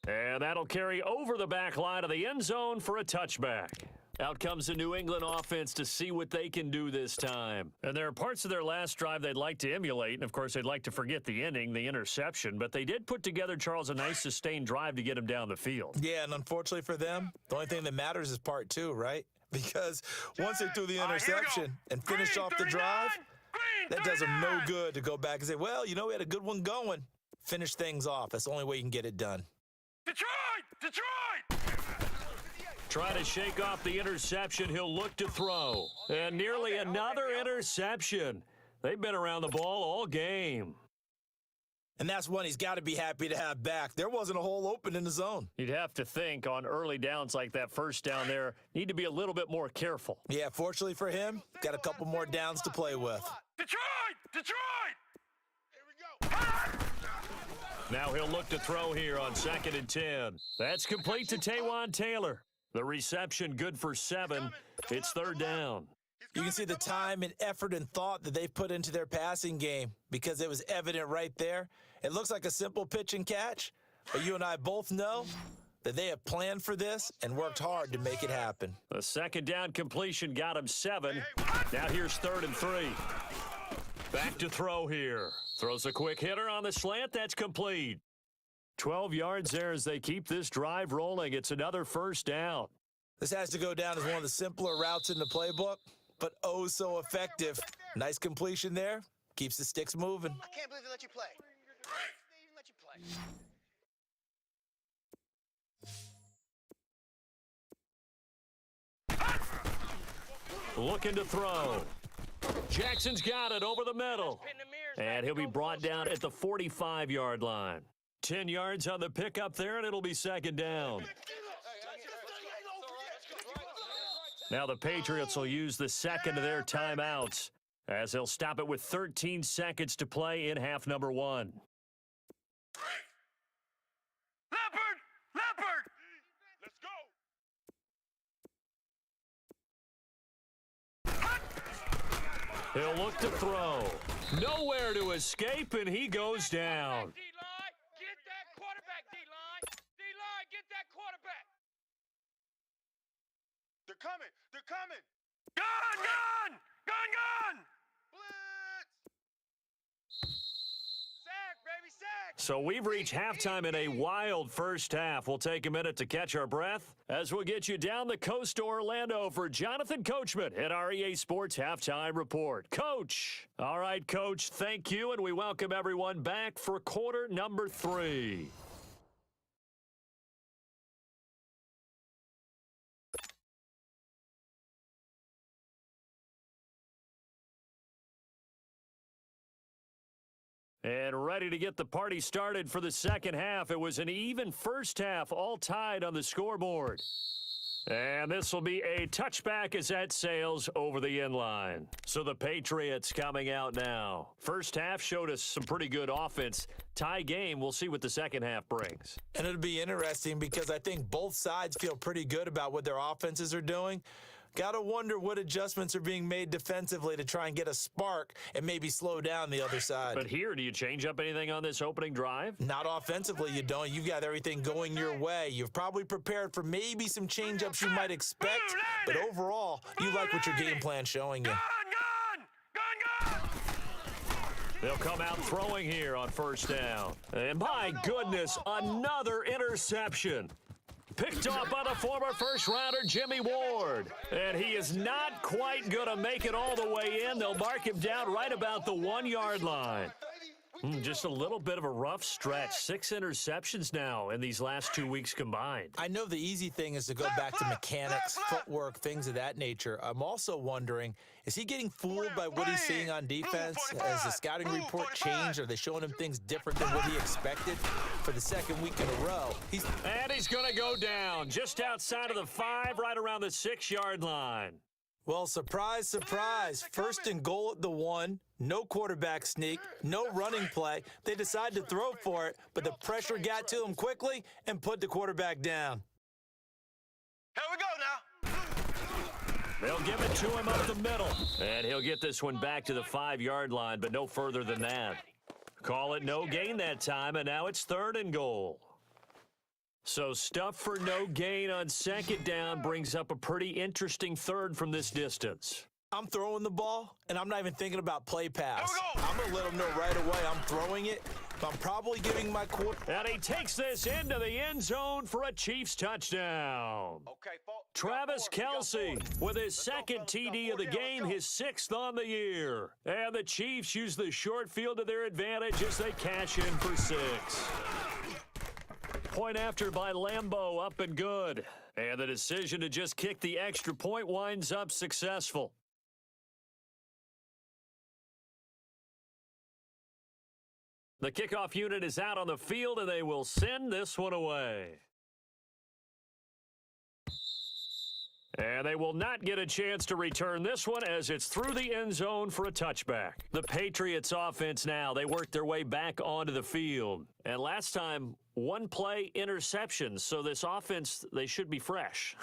And that'll carry over the back line of the end zone for a touchback. Out comes the New England offense to see what they can do this time. And there are parts of their last drive they'd like to emulate. And, of course, they'd like to forget the inning, the interception. But they did put together, Charles, a nice sustained drive to get him down the field. Yeah, and unfortunately for them, the only thing that matters is part 2, right? Because once they threw the interception and finished off the drive, that does them no good to go back and say, well, you know, we had a good one going. Finish things off. That's the only way you can get it done. Detroit! Trying to shake off the interception, he'll look to throw. And nearly another interception. They've been around the ball all game. And that's one he's got to be happy to have back. There wasn't a hole open in the zone. You'd have to think on early downs like that first down there, need to be a little bit more careful. Yeah, fortunately for him, got a couple more downs to play with. Detroit! Here we go. Now he'll look to throw here on 2nd and 10. That's complete to Taywan Taylor. The reception good for 7. It's 3rd down. You can see the time and effort and thought that they've put into their passing game because it was evident right there. It looks like a simple pitch and catch, but you and I both know that they have planned for this and worked hard to make it happen. The 2nd down completion got him 7. Now here's 3rd and 3. Back to throw here. Throws a quick hitter on the slant. That's complete. 12 yards there as they keep this drive rolling. It's another first down. This has to go down as one of the simpler routes in the playbook, but oh so effective. Nice completion there. Keeps the sticks moving. I can't believe they let you play. They even let you play. Looking to throw. Jackson's got it over the middle. And he'll be brought down at the 45-yard line. 10 yards on the pickup there, and it'll be second down. Now the Patriots will use the second of their timeouts as they'll stop it with 13 seconds to play in half number 1. Leopard! Leopard! Let's go! He'll look to throw. Nowhere to escape, and he goes down. D-line, get that quarterback, D-line. D-line, get that quarterback. They're coming! They're coming! Gun! Gun! Gun! Gun! Blitz! Sack, baby, sack! So we've reached halftime in a wild first half. We'll take a minute to catch our breath as we'll get you down the coast to Orlando for Jonathan Coachman at REA Sports Halftime Report. Coach! All right, Coach, thank you, and we welcome everyone back for quarter number 3. And ready to get the party started for the second half. It was an even first half, all tied on the scoreboard. And this will be a touchback as that sails over the inline. So the Patriots coming out now. First half showed us some pretty good offense. Tie game, we'll see what the second half brings. And it'll be interesting because I think both sides feel pretty good about what their offenses are doing. Got to wonder what adjustments are being made defensively to try and get a spark and maybe slow down the other side. But here, do you change up anything on this opening drive? Not offensively, you don't. You've got everything going your way. You've probably prepared for maybe some change-ups you might expect, but overall, you like what your game plan's showing you. Gun! Gun! Gun! Gun! They'll come out throwing here on first down. And my goodness, another interception. Picked off by the former first-rounder Jimmy Ward. And he is not quite going to make it all the way in. They'll mark him down right about the 1-yard line. Just a little bit of a rough stretch. 6 interceptions now in these last 2 weeks combined. I know the easy thing is to go back to mechanics, footwork, things of that nature. I'm also wondering, is he getting fooled by what he's seeing on defense? Has the scouting report changed? Are they showing him things different than what he expected for the second week in a row? And he's going to go down just outside of the 5, right around the 6-yard line. Well, surprise, surprise. First and goal at the 1. No quarterback sneak, no running play. They decide to throw for it, but the pressure got to him quickly and put the quarterback down. Here we go now. They'll give it to him up the middle. And he'll get this one back to the 5-yard line, but no further than that. Call it no gain that time, and now it's 3rd and goal. So stuff for no gain on second down brings up a pretty interesting 3rd from this distance. I'm throwing the ball, and I'm not even thinking about play pass. I'm going to let them know right away I'm throwing it. I'm probably giving my And he takes this into the end zone for a Chiefs touchdown. Okay, Travis Kelce with his second TD of the game, his 6th on the year. And the Chiefs use the short field to their advantage as they cash in for 6. Point after by Lambeau, up and good. And the decision to just kick the extra point winds up successful. The kickoff unit is out on the field, and they will send this one away. And they will not get a chance to return this one as it's through the end zone for a touchback. The Patriots offense now, they work their way back onto the field. And last time, 1-play interceptions, so this offense, they should be fresh.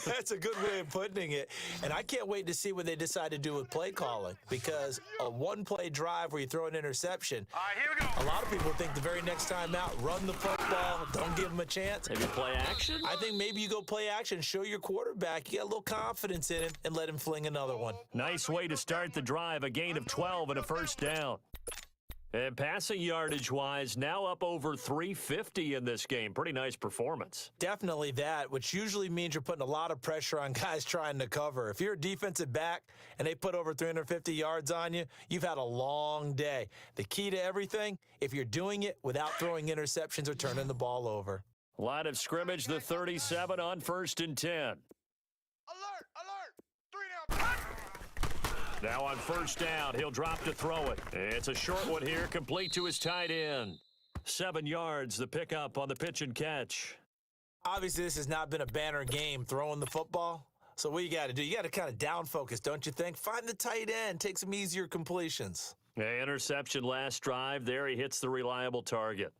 That's a good way of putting it. And I can't wait to see what they decide to do with play calling, because a 1-play drive where you throw an interception, All right, here we go. a lot of people think the very next time out, run the football, don't give them a chance. Maybe play action? I think maybe you go play action, show your quarterback, you got a little confidence in him, and let him fling another one. Nice way to start the drive, a gain of 12 and a first down. And passing yardage-wise, now up over 350 in this game. Pretty nice performance. Definitely that, which usually means you're putting a lot of pressure on guys trying to cover. If you're a defensive back and they put over 350 yards on you, you've had a long day. The key to everything, if you're doing it without throwing interceptions or turning the ball over. Line of scrimmage, the 37 on 1st and 10. Alert! Alert! 3 down. Now on 1st down, he'll drop to throw it. It's a short one here, complete to his tight end. 7 yards, the pickup on the pitch and catch. Obviously, this has not been a banner game throwing the football. So what you got to do, you got to kind of down focus, don't you think? Find the tight end, take some easier completions. Interception last drive. There he hits the reliable target.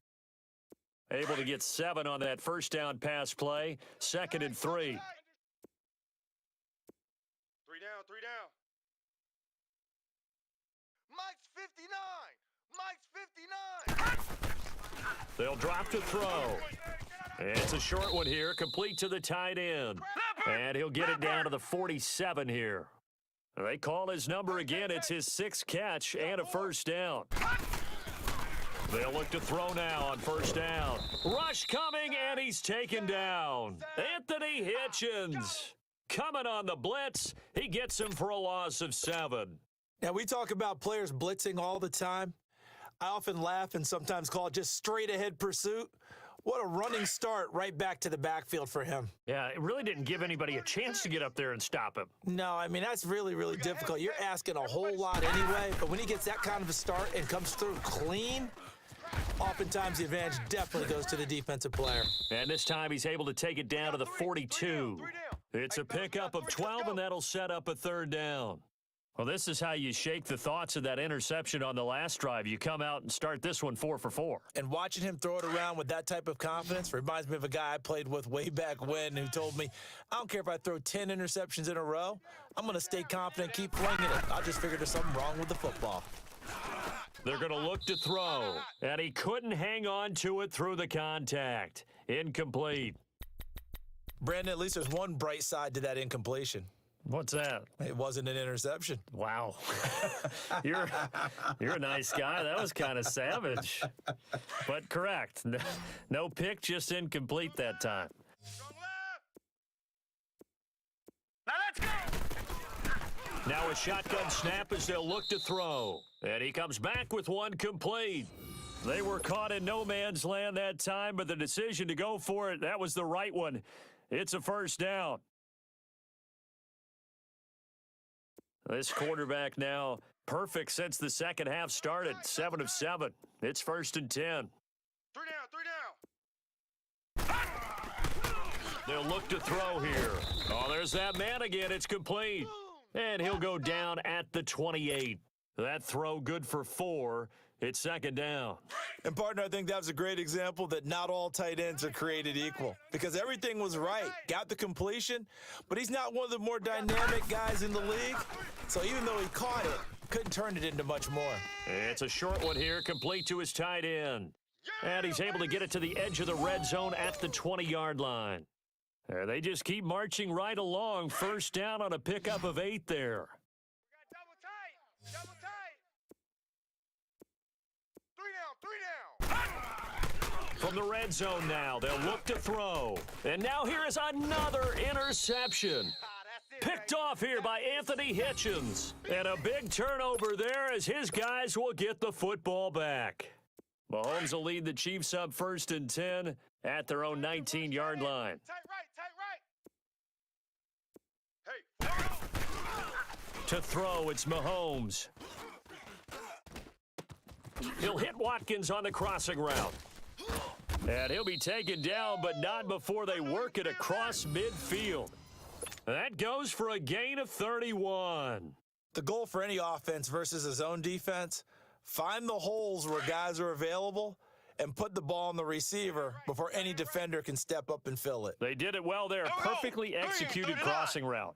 Able to get 7 on that 1st down pass play. 2nd and 3. 3 down. 3 down. Mike's 59. Mike's 59. They'll drop to throw. It's a short one here, complete to the tight end. And he'll get it down to the 47 here. They call his number again. It's his 6th catch and a 1st down. They'll look to throw now on 1st down. Rush coming, and he's taken down. Anthony Hitchens coming on the blitz. He gets him for a loss of 7. Now, we talk about players blitzing all the time. I often laugh and sometimes call it just straight-ahead pursuit. What a running start right back to the backfield for him. Yeah, it really didn't give anybody a chance to get up there and stop him. No, I mean, that's really, really difficult. You're asking a whole lot anyway, but when he gets that kind of a start and comes through clean, oftentimes the advantage definitely goes to the defensive player. And this time he's able to take it down to the 42. It's a pickup of 12, and that'll set up a 3rd down. Well, this is how you shake the thoughts of that interception on the last drive. You come out and start this one 4 for 4. And watching him throw it around with that type of confidence reminds me of a guy I played with way back when who told me, I don't care if I throw 10 interceptions in a row, I'm going to stay confident, keep flinging it. I just figured there's something wrong with the football. They're going to look to throw, and he couldn't hang on to it through the contact. Incomplete. Brandon, at least there's one bright side to that incompletion. What's that? It wasn't an interception. Wow. You're a nice guy. That was kind of savage. But correct. No pick, just incomplete that time. Strong left. Now let's go. Now a shotgun snap as they'll look to throw. And he comes back with one complete. They were caught in no man's land that time, but the decision to go for it, that was the right one. It's a 1st down. This quarterback now perfect since the 2nd half started. 7 of 7. It's 1st and 10. 3 down. They'll look to throw here. Oh, there's that man again. It's complete. And he'll go down at the 28. That throw good for 4. It's 2nd down. And, partner, I think that was a great example that not all tight ends are created equal because everything was right. Got the completion, but he's not one of the more dynamic guys in the league. So even though he caught it, couldn't turn it into much more. It's a short one here, complete to his tight end. And he's able to get it to the edge of the red zone at the 20-yard line. They just keep marching right along. 1st down on a pickup of 8 there. We got double tight. Double tight. 3 down. 3 down. From the red zone now, they'll look to throw. And now here is another interception. Picked off here by Anthony Hitchens. And a big turnover there as his guys will get the football back. Mahomes will lead the Chiefs up 1st and 10 at their own 19-yard line. Tight right. Hey. To throw, it's Mahomes. He'll hit Watkins on the crossing route. And he'll be taken down, but not before they work it across midfield. That goes for a gain of 31. The goal for any offense versus his own defense, find the holes where guys are available and put the ball on the receiver before any defender can step up and fill it. They did it well there. Perfectly executed crossing route.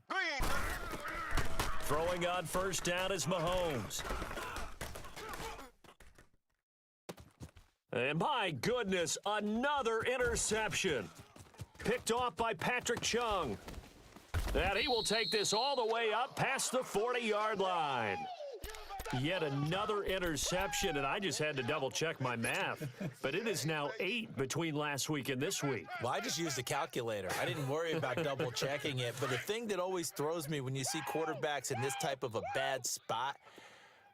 Throwing on 1st down is Mahomes. And my goodness, another interception. Picked off by Patrick Chung. And he will take this all the way up past the 40-yard line. Yet another interception, and I just had to double-check my math. But it is now 8 between last week and this week. Well, I just used a calculator. I didn't worry about double-checking it. But the thing that always throws me when you see quarterbacks in this type of a bad spot,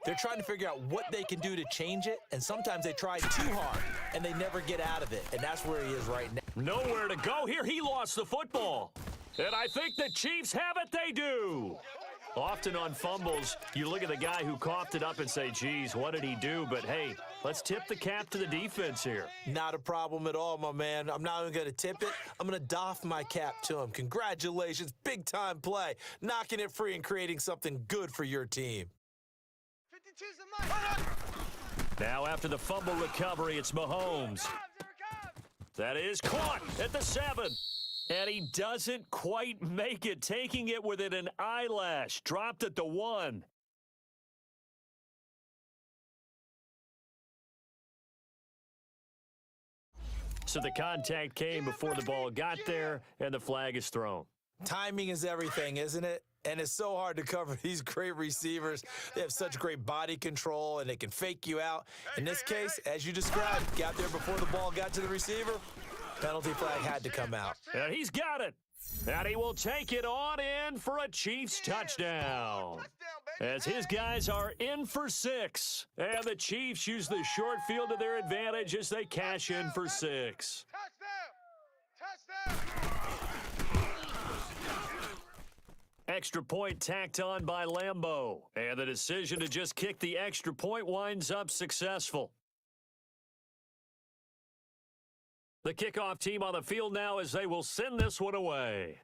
they're trying to figure out what they can do to change it, and sometimes they try too hard, and they never get out of it, and that's where he is right now. Nowhere to go here. He lost the football. And I think the Chiefs have it. They do. Often on fumbles, you look at the guy who coughed it up and say, geez, what did he do? But, hey, let's tip the cap to the defense here. Not a problem at all, my man. I'm not even going to tip it. I'm going to doff my cap to him. Congratulations. Big-time play. Knocking it free and creating something good for your team. 52's the mic. Now after the fumble recovery, it's Mahomes. That is caught at the 7. And he doesn't quite make it, taking it within an eyelash. Dropped at the 1. So the contact came before the ball got there, and the flag is thrown. Timing is everything, isn't it? And it's so hard to cover these great receivers. They have such great body control, and they can fake you out. In this case, as you described, got there before the ball got to the receiver. Penalty flag had to come out. And he's got it. And he will take it on in for a Chiefs touchdown. As his guys are in for 6. And the Chiefs use the short field to their advantage as they cash in for 6. Touchdown! Extra point tacked on by Lambeau. And the decision to just kick the extra point winds up successful. The kickoff team on the field now as they will send this one away.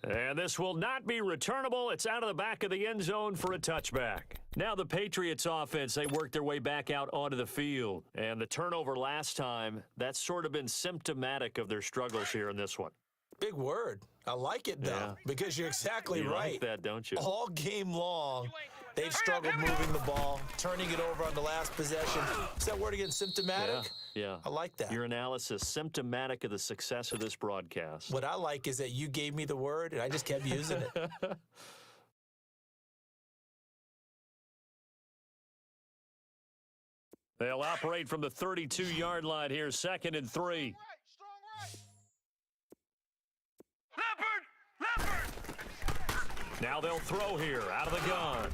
And this will not be returnable. It's out of the back of the end zone for a touchback. Now the Patriots offense, they worked their way back out onto the field. And the turnover last time, that's sort of been symptomatic of their struggles here in this one. Big word. I like it, though, because you're exactly you right. Like that, don't you? All game long, they've struggled moving the ball, turning it over on the last possession. Is that word again, symptomatic? Yeah. I like that. Your analysis, symptomatic of the success of this broadcast. What I like is that you gave me the word, and I just kept using it. They'll operate from the 32-yard line here, 2nd and 3. Now they'll throw here out of the gun.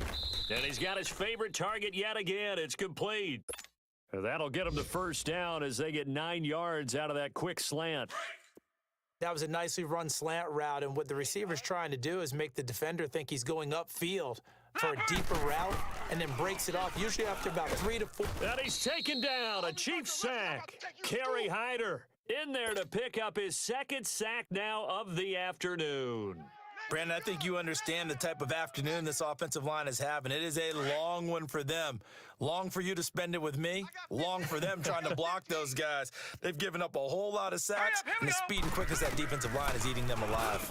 And he's got his favorite target yet again. It's complete. That'll get him the first down as they get 9 yards out of that quick slant. That was a nicely run slant route, and what the receiver's trying to do is make the defender think he's going upfield for a deeper route and then breaks it off, usually after about 3 to 4. And he's taken down, a Chiefs sack. Kerry Hyder in there to pick up his 2nd sack now of the afternoon. Brandon, I think you understand the type of afternoon this offensive line is having. It is a long one for them. Long for you to spend it with me. Long for them trying to block those guys. They've given up a whole lot of sacks, and the speed and quickness of that defensive line is eating them alive.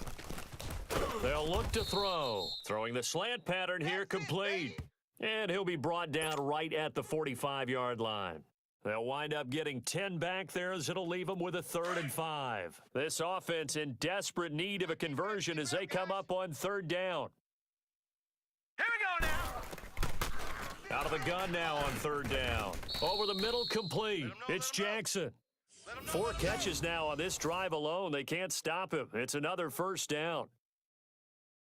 They'll look to throw. Throwing the slant pattern here complete. And he'll be brought down right at the 45-yard line. They'll wind up getting 10 back there as it'll leave them with a 3rd and 5. This offense in desperate need of a conversion as they come up on 3rd down. Here we go now. Out of the gun now on 3rd down. Over the middle complete. It's Jackson. 4 catches now on this drive alone. They can't stop him. It's another 1st down.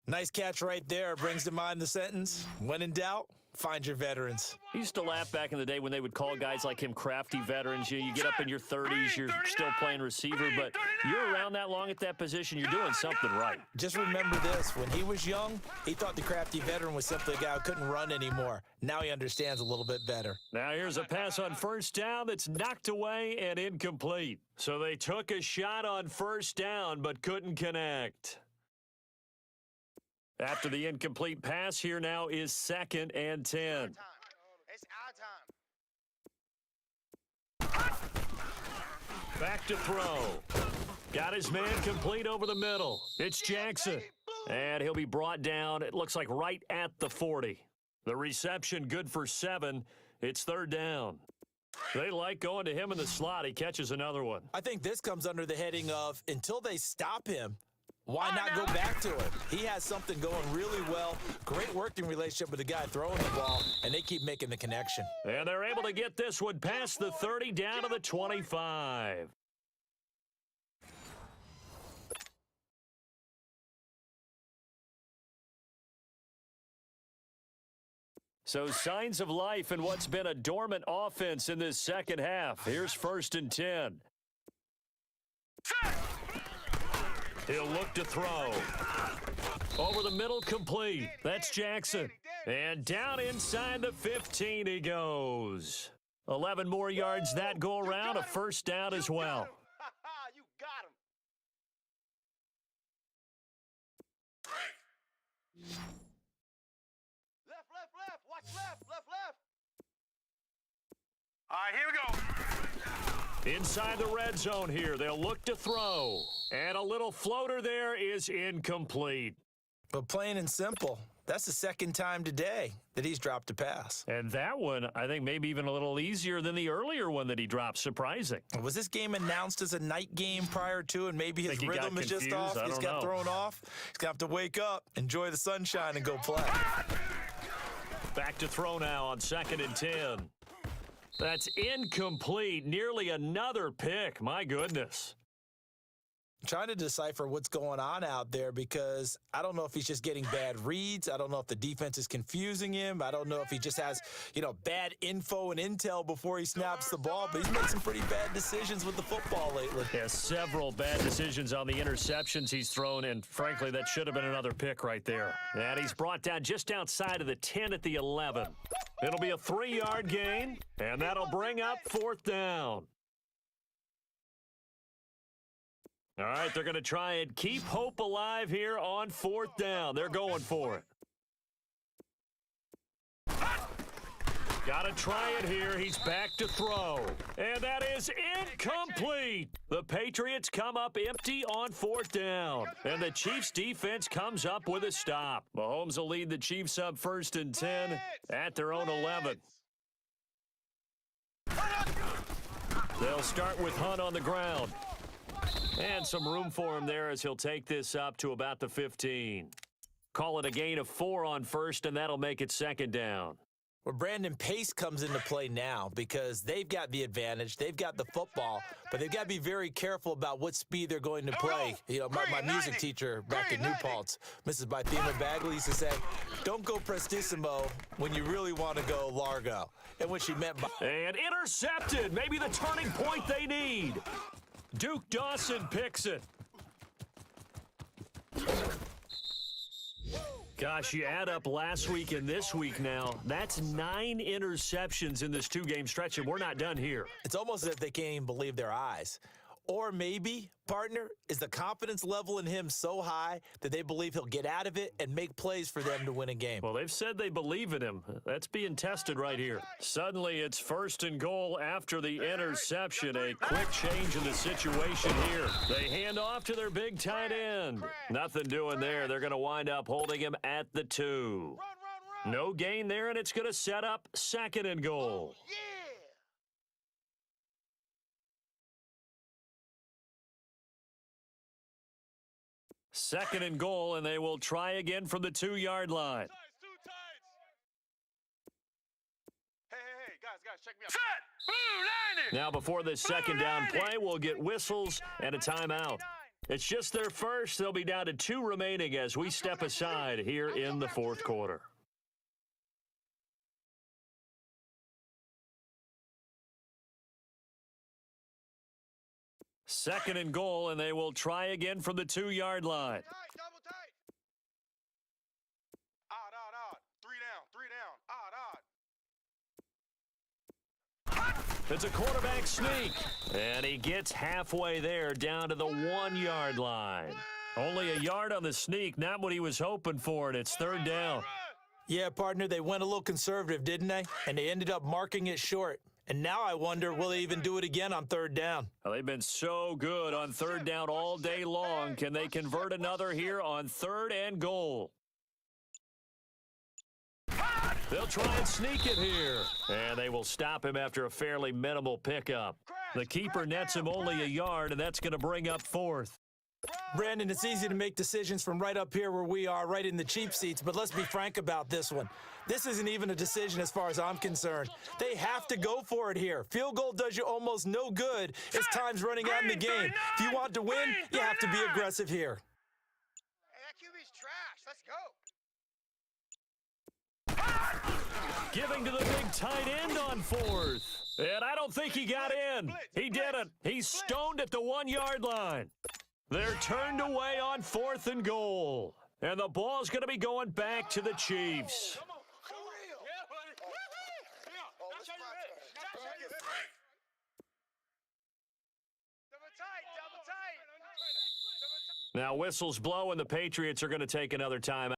Nice catch right there. Brings to mind the sentence, when in doubt, find your veterans. I used to laugh back in the day when they would call guys like him crafty veterans. You get up in your 30s, you're still playing receiver, but you're around that long at that position, you're doing something right. Just remember this. When he was young, he thought the crafty veteran was simply a guy who couldn't run anymore. Now he understands a little bit better. Now here's a pass on 1st down that's knocked away and incomplete. So they took a shot on 1st down but couldn't connect. After the incomplete pass, here now is 2nd and 10. It's our time. Back to throw. Got his man complete over the middle. It's Jackson. And he'll be brought down, it looks like right at the 40. The reception good for 7. It's 3rd down. They like going to him in the slot. He catches another one. I think this comes under the heading of, until they stop him, why not go back to it? He has something going really well. Great working relationship with the guy throwing the ball, and they keep making the connection. And they're able to get this one past the 30 down to the 25. So signs of life in what's been a dormant offense in this second half. Here's 1st and 10. He'll look to throw. Over the middle, complete. That's Jackson. And down inside the 15 he goes. 11 more yards that go around, a 1st down as well. You got him. Left. Watch left. All right, here we go. Inside the red zone here, they'll look to throw. And a little floater there is incomplete. But plain and simple, that's the second time today that he's dropped a pass. And that one, I think, maybe even a little easier than the earlier one that he dropped. Surprising. Was this game announced as a night game prior to, and maybe his rhythm is just off? I He's don't got know. thrown off. He's going to have to wake up, enjoy the sunshine, and go play. Back to throw now on 2nd and 10. That's incomplete. Nearly another pick. My goodness. Trying to decipher what's going on out there because I don't know if he's just getting bad reads. I don't know if the defense is confusing him. I don't know if he just has, bad info and intel before he snaps the ball. But he's made some pretty bad decisions with the football lately. Yeah, several bad decisions on the interceptions he's thrown, and frankly, that should have been another pick right there. And he's brought down just outside of the 10 at the 11. It'll be a 3-yard gain, and that'll bring up 4th down. All right, they're going to try and keep hope alive here on 4th down. They're going for it. Got to try it here. He's back to throw. And that is incomplete. The Patriots come up empty on 4th down. And the Chiefs defense comes up with a stop. Mahomes will lead the Chiefs up 1st and 10 at their own 11. They'll start with Hunt on the ground. And some room for him there as he'll take this up to about the 15. Call it a gain of 4 on 1st, and that'll make it 2nd down. Well, Brandon, pace comes into play now because they've got the advantage. They've got the football, but they've got to be very careful about what speed they're going to play. My music teacher back at New Paltz, Mrs. Bythema Bagley, used to say, don't go prestissimo when you really want to go largo. And what she meant by... And intercepted. Maybe the turning point they need. Duke Dawson picks it. Gosh, you add up last week and this week now, that's 9 interceptions in this 2-game stretch, and we're not done here. It's almost as if they can't even believe their eyes. Or maybe, partner, is the confidence level in him so high that they believe he'll get out of it and make plays for them to win a game? Well, they've said they believe in him. That's being tested right here. Suddenly, it's 1st and goal after the interception. A quick change in the situation here. They hand off to their big tight end. Nothing doing there. They're going to wind up holding him at the 2. No gain there, and it's going to set up 2nd and goal. Yeah. 2nd and goal, and they will try again from the 2-yard line. Two tights. Hey, guys, check me out. Set! Blue lining! Now, before this 2nd down play, we'll get whistles and a timeout. It's just their first. They'll be down to 2 remaining as we step aside here in the 4th quarter. Second and goal, and they will try again from the 2-yard line. Tight, double tight. Odd. 3 down. Odd. It's a quarterback sneak, and he gets halfway there down to the 1-yard line. Only a yard on the sneak, not what he was hoping for, and it's 3rd down. Yeah, partner, they went a little conservative, didn't they? And they ended up marking it short. And now I wonder, will they even do it again on 3rd down? Well, they've been so good on 3rd down all day long. Can they convert another here on 3rd and goal? They'll try and sneak it here. And they will stop him after a fairly minimal pickup. The keeper nets him only a yard, and that's going to bring up 4th. Brandon, it's easy to make decisions from right up here where we are, right in the cheap seats, but let's be frank about this one. This isn't even a decision as far as I'm concerned. They have to go for it here. Field goal does you almost no good as time's running out in the game. If you want to win, you have to be aggressive here. Hey, that QB's trash. Let's go. Giving to the big tight end on fourth. And I don't think he got in. He didn't. He's stoned at the 1-yard line. They're turned away on 4th and goal. And the ball's going to be going back to the Chiefs. Now whistles blow and the Patriots are going to take another timeout.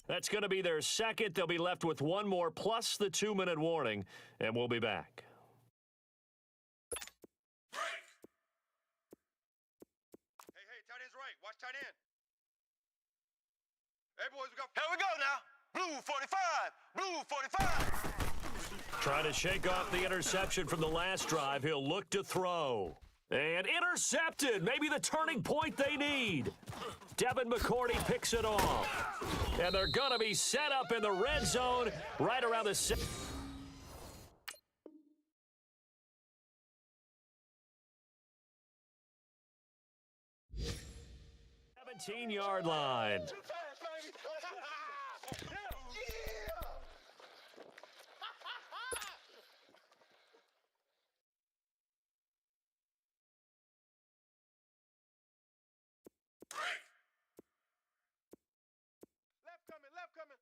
That's going to be their second. They'll be left with one more plus the 2-minute warning, and we'll be back. Hey, tight end's right. Watch tight end. Hey, boys, here we go now. Blue 45. Blue 45. Trying to shake off the interception from the last drive. He'll look to throw. And intercepted. Maybe the turning point they need. Devin McCourty picks it off. And they're going to be set up in the red zone right around the 17-yard line. Left coming.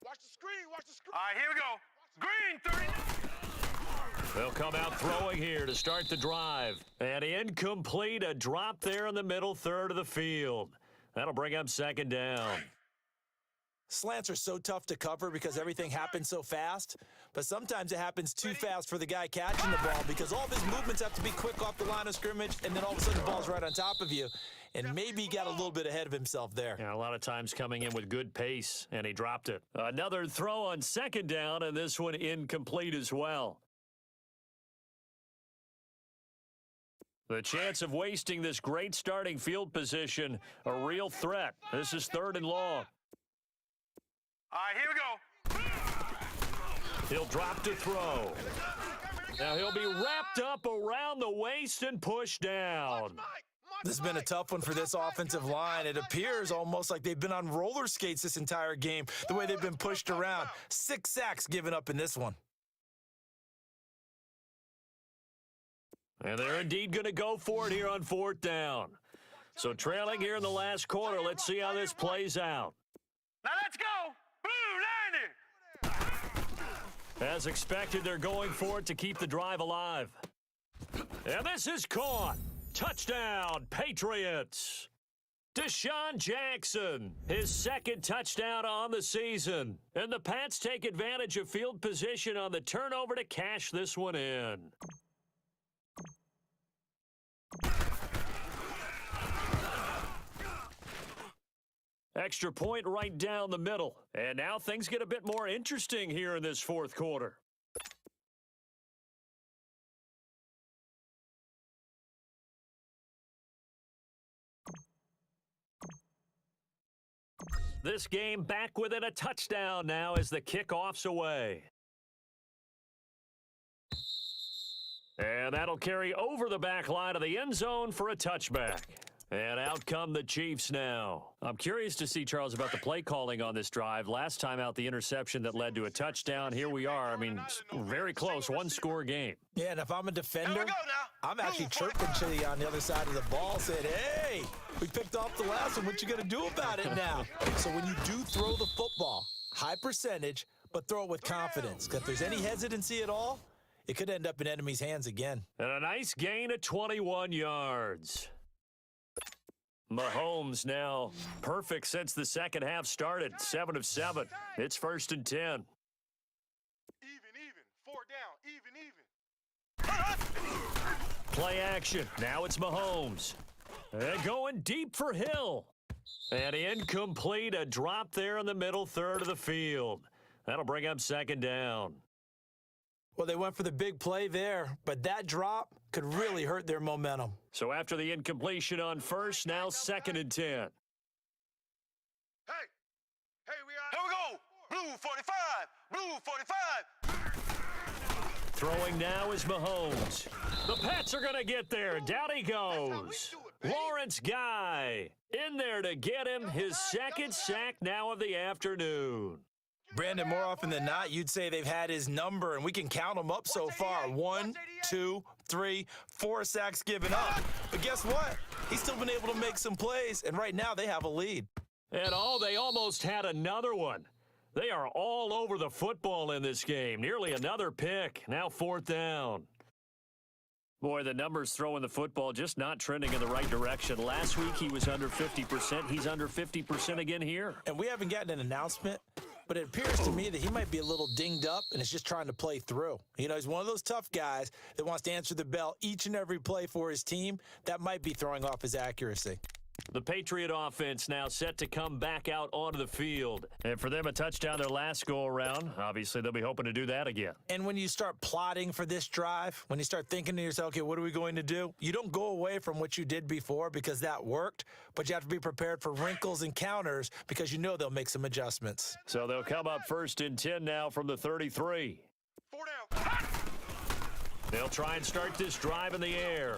Watch the screen. All right, here we go. Green 30. They'll come out throwing here to start the drive. And incomplete, a drop there in the middle third of the field. That'll bring up second down. Slants are so tough to cover because everything happens so fast, but sometimes it happens too fast for the guy catching the ball because all of his movements have to be quick off the line of scrimmage, and then all of a sudden the ball's right on top of you. And maybe he got a little bit ahead of himself there. Yeah, a lot of times coming in with good pace, and he dropped it. Another throw on second down, and this one incomplete as well. The chance of wasting this great starting field position, a real threat. This is 3rd and long. All right, here we go. He'll drop to throw. Now he'll be wrapped up around the waist and pushed down. This has been a tough one for this offensive line. It appears almost like they've been on roller skates this entire game, the way they've been pushed around. 6 sacks given up in this one. And they're indeed going to go for it here on 4th down. So trailing here in the last quarter, let's see how this plays out. Now let's go. Blue 90. As expected, they're going for it to keep the drive alive. And this is caught. Touchdown, Patriots. Deshaun Jackson, his 2nd touchdown on the season. And the Pats take advantage of field position on the turnover to cash this one in. Extra point right down the middle. And now things get a bit more interesting here in this 4th quarter. This game back within a touchdown now as the kickoff's away. And that'll carry over the back line of the end zone for a touchback. And out come the Chiefs now. I'm curious to see, Charles, about the play calling on this drive. Last time out, the interception that led to a touchdown. Here we are. I mean, very close, 1-score game. Yeah, and if I'm a defender, I'm actually chirping Chili on the other side of the ball, saying, hey, we picked off the last one. What you going to do about it now? So when you do throw the football, high percentage, but throw it with confidence. Because if there's any hesitancy at all, it could end up in enemy's hands again. And a nice gain of 21 yards. Mahomes now perfect since the second half started. 7 of 7. It's 1st and 10. Even. 4 down. Even. Play action. Now it's Mahomes. And going deep for Hill. And incomplete. A drop there in the middle third of the field. That'll bring up 2nd down. Well, they went for the big play there, but that drop could really hurt their momentum. So after the incompletion on 1st, now 2nd and 10. Hey, we are. Here we go. Blue 45. Blue 45. Throwing now is Mahomes. The Pats are going to get there. Down he goes. Lawrence Guy in there to get him his 2nd sack now of the afternoon. Brandon, more often than not, you'd say they've had his number, and we can count them up so far. 1, 2, 3, 4 sacks given up. But guess what? He's still been able to make some plays, and right now they have a lead. And they almost had another one. They are all over the football in this game. Nearly another pick. Now 4th down. Boy, the numbers throwing the football just not trending in the right direction. Last week he was under 50%. He's under 50% again here. And we haven't gotten an announcement, but it appears to me that he might be a little dinged up and is just trying to play through. You know, he's one of those tough guys that wants to answer the bell each and every play for his team. That might be throwing off his accuracy. The Patriot offense now set to come back out onto the field. And for them, a touchdown their last go-around. Obviously, they'll be hoping to do that again. And when you start plotting for this drive, when you start thinking to yourself, okay, what are we going to do? You don't go away from what you did before because that worked, but you have to be prepared for wrinkles and counters because you know they'll make some adjustments. So they'll come up 1st and 10 now from the 33. 4 down. They'll try and start this drive in the air.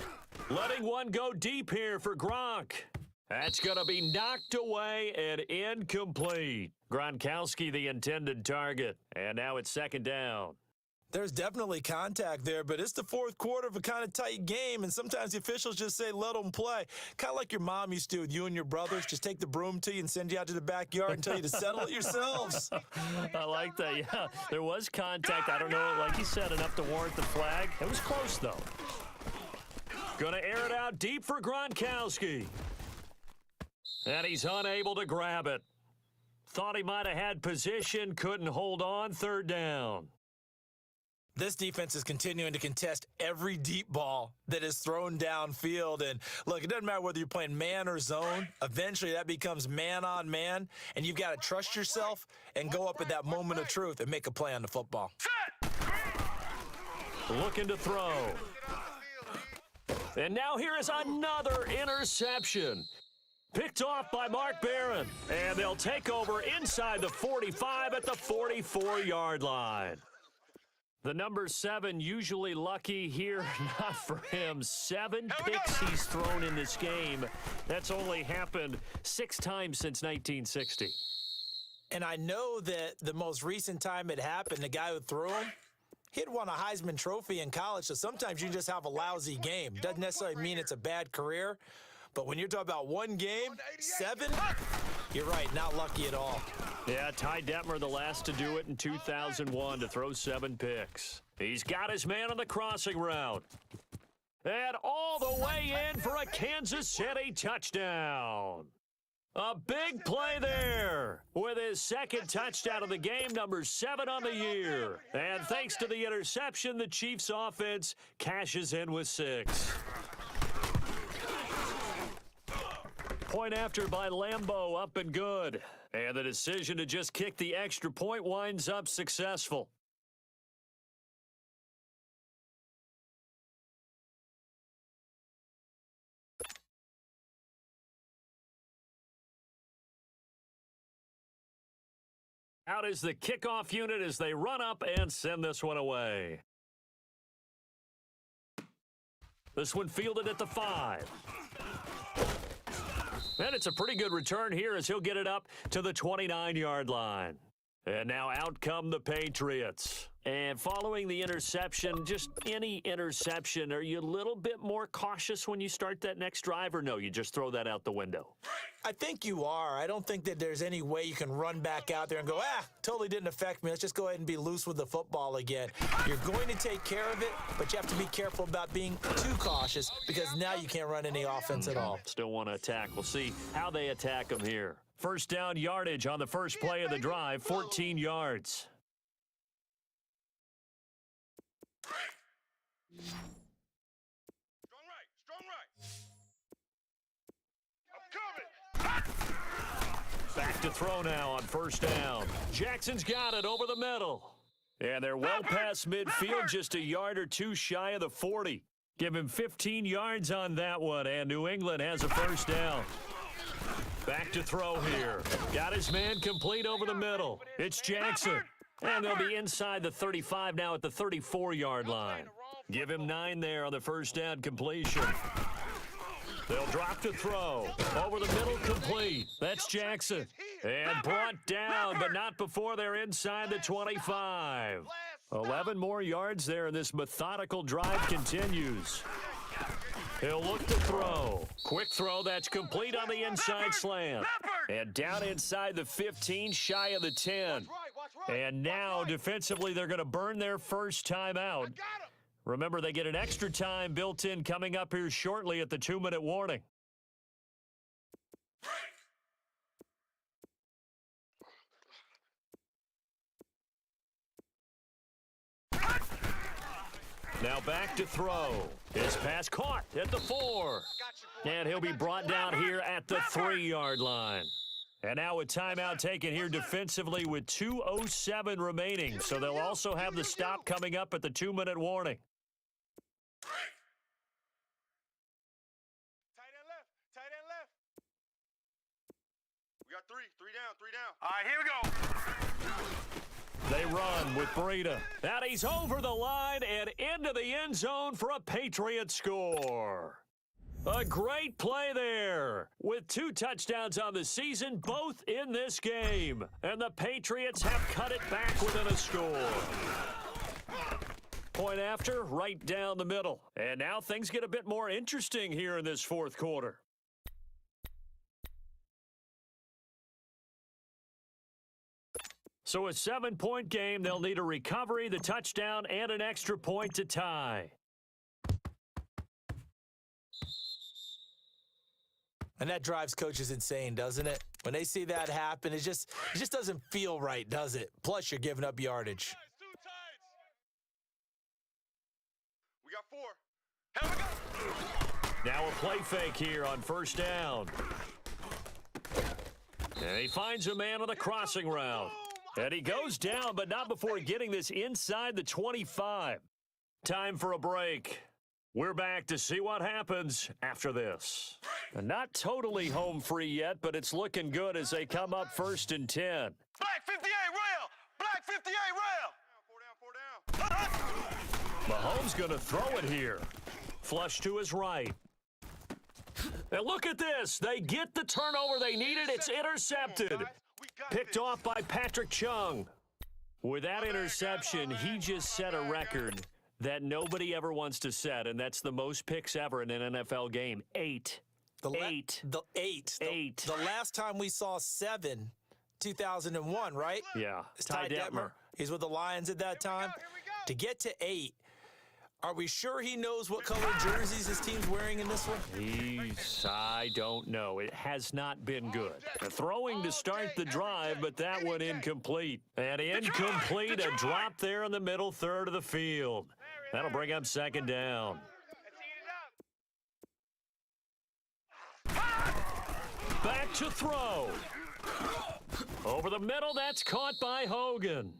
Letting one go deep here for Gronk. That's going to be knocked away and incomplete. Gronkowski, the intended target. And now it's 2nd down. There's definitely contact there, but it's the 4th quarter of a kind of tight game, and sometimes the officials just say, let them play. Kind of like your mom used to with you and your brothers. Just take the broom to you and send you out to the backyard and tell you to settle it yourselves. I like that, yeah. There was contact. I don't know, like you said, enough to warrant the flag. It was close, though. Gonna air it out deep for Gronkowski. And he's unable to grab it. Thought he might have had position, couldn't hold on. 3rd down. This defense is continuing to contest every deep ball that is thrown downfield. And look, it doesn't matter whether you're playing man or zone. Eventually, that becomes man on man. And you've got to trust yourself and go up at that moment of truth and make a play on the football. Looking to throw. And now here is another interception. Picked off by Mark Barron. And they'll take over inside the 45 at the 44-yard line. The number 7 usually lucky here, not for him. 7 picks he's thrown in this game. That's only happened 6 times since 1960. And I know that the most recent time it happened, the guy who threw him, he'd won a Heisman Trophy in college, so sometimes you just have a lousy game. Doesn't necessarily mean it's a bad career, but when you're talking about one game, 7, you're right, not lucky at all. Yeah, Ty Detmer, the last to do it in 2001, to throw 7 picks. He's got his man on the crossing route. And all the way in for a Kansas City touchdown. A big play there with his second touchdown of the game, number 7 on the year. And thanks to the interception, the Chiefs offense cashes in with 6. Point after by Lambeau, up and good. And the decision to just kick the extra point winds up successful. Out is the kickoff unit as they run up and send this one away. This one fielded at the 5. And it's a pretty good return here as he'll get it up to the 29-yard line. And now out come the Patriots. And following the interception, just any interception, are you a little bit more cautious when you start that next drive, or no, you just throw that out the window? I think you are. I don't think that there's any way you can run back out there and go, totally didn't affect me. Let's just go ahead and be loose with the football again. You're going to take care of it, but you have to be careful about being too cautious because now you can't run any offense at all. Still want to attack. We'll see how they attack them here. First down yardage on the first play of the drive, 14 yards. Strong right. I'm coming. Back to throw now on first down. Jackson's got it over the middle. And they're well past midfield, just a yard or two shy of the 40. Give him 15 yards on that one, and New England has a first down. Back to throw here. Got his man complete over the middle. It's Jackson. And they'll be inside the 35 now at the 34-yard line. Give him 9 there on the first down completion. They'll drop to throw. Over the middle, complete. That's Jackson. And brought down, but not before they're inside the 25. 11 more yards there, and this methodical drive continues. He'll look to throw. Quick throw, that's complete on the inside slant. And down inside the 15, shy of the 10. And now, defensively, they're going to burn their first time out. Remember, they get an extra time built in coming up here shortly at the 2-minute warning. Now back to throw. His pass caught at the 4. And he'll be brought down here at the 3-yard line. And now a timeout taken here defensively with 2:07 remaining. So they'll also have the stop coming up at the 2-minute warning. Tight end left. We got 3 down. All right, here we go. They run with Breida. And he's over the line and into the end zone for a Patriot score. A great play there with 2 touchdowns on the season, both in this game. And the Patriots have cut it back within a score. Point after, right down the middle. And now things get a bit more interesting here in this fourth quarter. So a 7-point game, they'll need a recovery, the touchdown, and an extra point to tie. And that drives coaches insane, doesn't it? When they see that happen, it just doesn't feel right, does it? Plus, you're giving up yardage. Two tights. We got 4. Here we go. Now a play fake here on first down. And he finds a man on the crossing route. And he goes down, but not before getting this inside the 25. Time for a break. We're back to see what happens after this. And not totally home free yet, but it's looking good as they come up 1st and 10. Black 58 rail. Black 58 rail. 4 down, 4 down. Mahomes going to throw it here. Flush to his right. And look at this. They get the turnover they needed. It's intercepted. Picked off by Patrick Chung. With that interception, he just set a record that nobody ever wants to set, and that's the most picks ever in an NFL game. 8. Eight. The last time we saw 7, 2001, right? Yeah. It's Ty Detmer. He's with the Lions at that time. To get to 8, are we sure he knows what color jerseys his team's wearing in this one? I don't know. It has not been good. The throwing to start the drive, but that one incomplete. And incomplete, a drop there in the middle third of the field. That'll bring up 2nd down. Back to throw. Over the middle, that's caught by Hogan.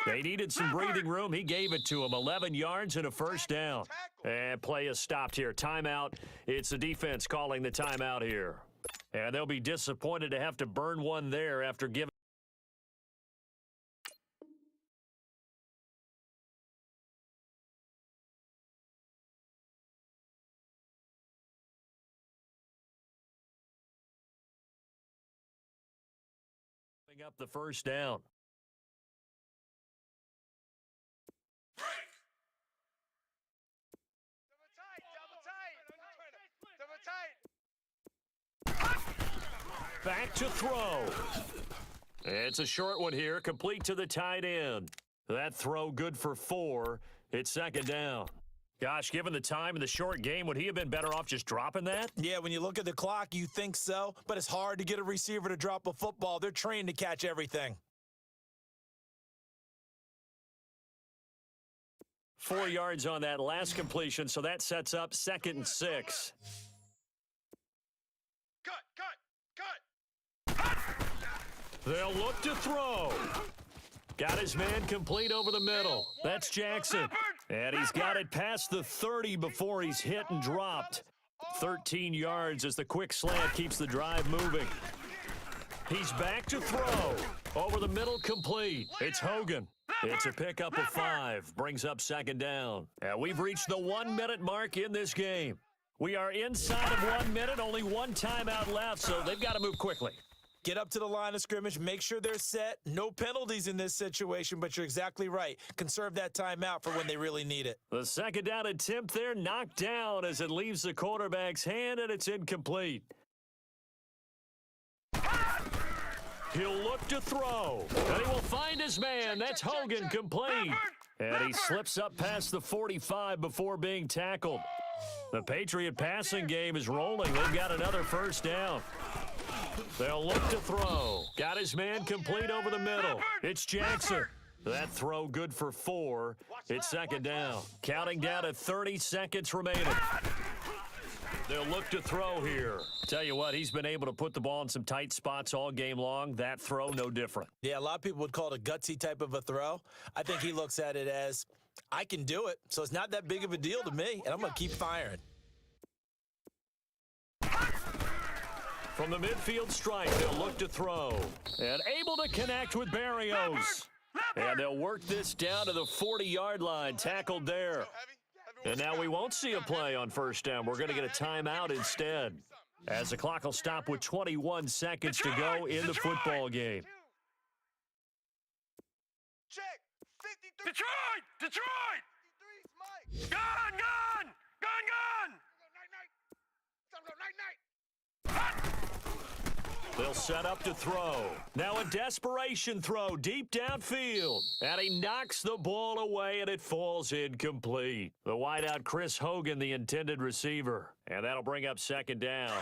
They needed some breathing room. He gave it to him. 11 yards and a 1st down. And play is stopped here. Timeout. It's the defense calling the timeout here. And they'll be disappointed to have to burn one there after giving. Up the 1st down. Back to throw. It's a short one here, complete to the tight end. That throw good for 4. It's 2nd down. Gosh, given the time in the short game, would he have been better off just dropping that? Yeah, when you look at the clock, you think so, but it's hard to get a receiver to drop a football. They're trained to catch everything. 4 yards on that last completion, so that sets up 2nd and 6. Cut. They'll look to throw. Got his man complete over the middle. That's Jackson. And he's got it past the 30 before he's hit and dropped. 13 yards as the quick slant keeps the drive moving. He's back to throw. Over the middle, complete. It's Hogan. It's a pickup of 5. Brings up 2nd down. And we've reached the 1-minute mark in this game. We are inside of 1 minute. Only one timeout left, so they've got to move quickly. Get up to the line of scrimmage, make sure they're set. No penalties in this situation, but you're exactly right. Conserve that timeout for when they really need it. The 2nd down attempt there knocked down as it leaves the quarterback's hand, and it's incomplete. He'll look to throw, and he will find his man. That's Hogan, complete. And he slips up past the 45 before being tackled. The Patriot passing game is rolling. They've got another 1st down. They'll look to throw. Got his man complete over the middle. It's Jackson. That throw good for 4. It's 2nd down. Counting down to 30 seconds remaining. They'll look to throw here. Tell you what, he's been able to put the ball in some tight spots all game long. That throw, no different. Yeah, a lot of people would call it a gutsy type of a throw. I think he looks at it as, I can do it, so it's not that big of a deal to me, and I'm going to keep firing. From the midfield strike, they'll look to throw. And able to connect with Barrios. And they'll work this down to the 40-yard line. Tackled there. And now we won't see a play on 1st down. We're going to get a timeout instead. As the clock will stop with 21 seconds to go in the football game. Check. 53. Detroit! 53's Mike. Gun! Night. They'll set up to throw. Now a desperation throw deep downfield. And he knocks the ball away, and it falls incomplete. The wideout Chris Hogan, the intended receiver. And that'll bring up 2nd down.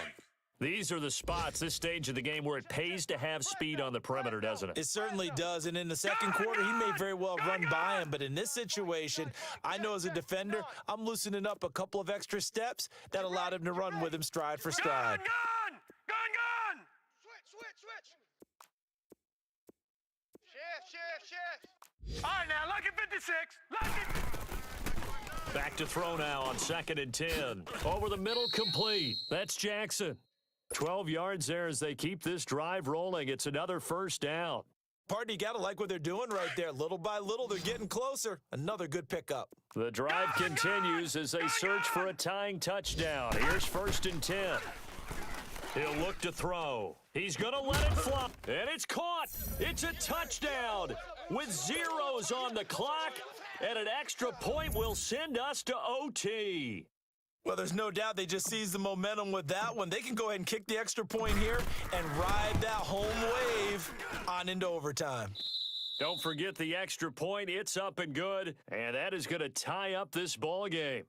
These are the spots, this stage of the game, where it pays to have speed on the perimeter, doesn't it? It certainly does, and in the 2nd quarter, he may very well run by him, but in this situation, I know as a defender, I'm loosening up a couple of extra steps that allowed him to run with him stride for stride. Gun! Switch. Shift. All right, now, lucky 56. Lucky. Back to throw now on 2nd and 10. Over the middle, complete. That's Jackson. 12 yards there as they keep this drive rolling. It's another first down. Partner, you got to like what they're doing right there. Little by little, they're getting closer. Another good pickup. The drive continues as they search for a tying touchdown. Here's 1st and 10. He'll look to throw. He's going to let it fly. And it's caught. It's a touchdown with zeros on the clock. And an extra point will send us to OT. Well, there's no doubt they just seized the momentum with that one. They can go ahead and kick the extra point here and ride that home wave on into overtime. Don't forget the extra point. It's up and good. And that is going to tie up this ball game.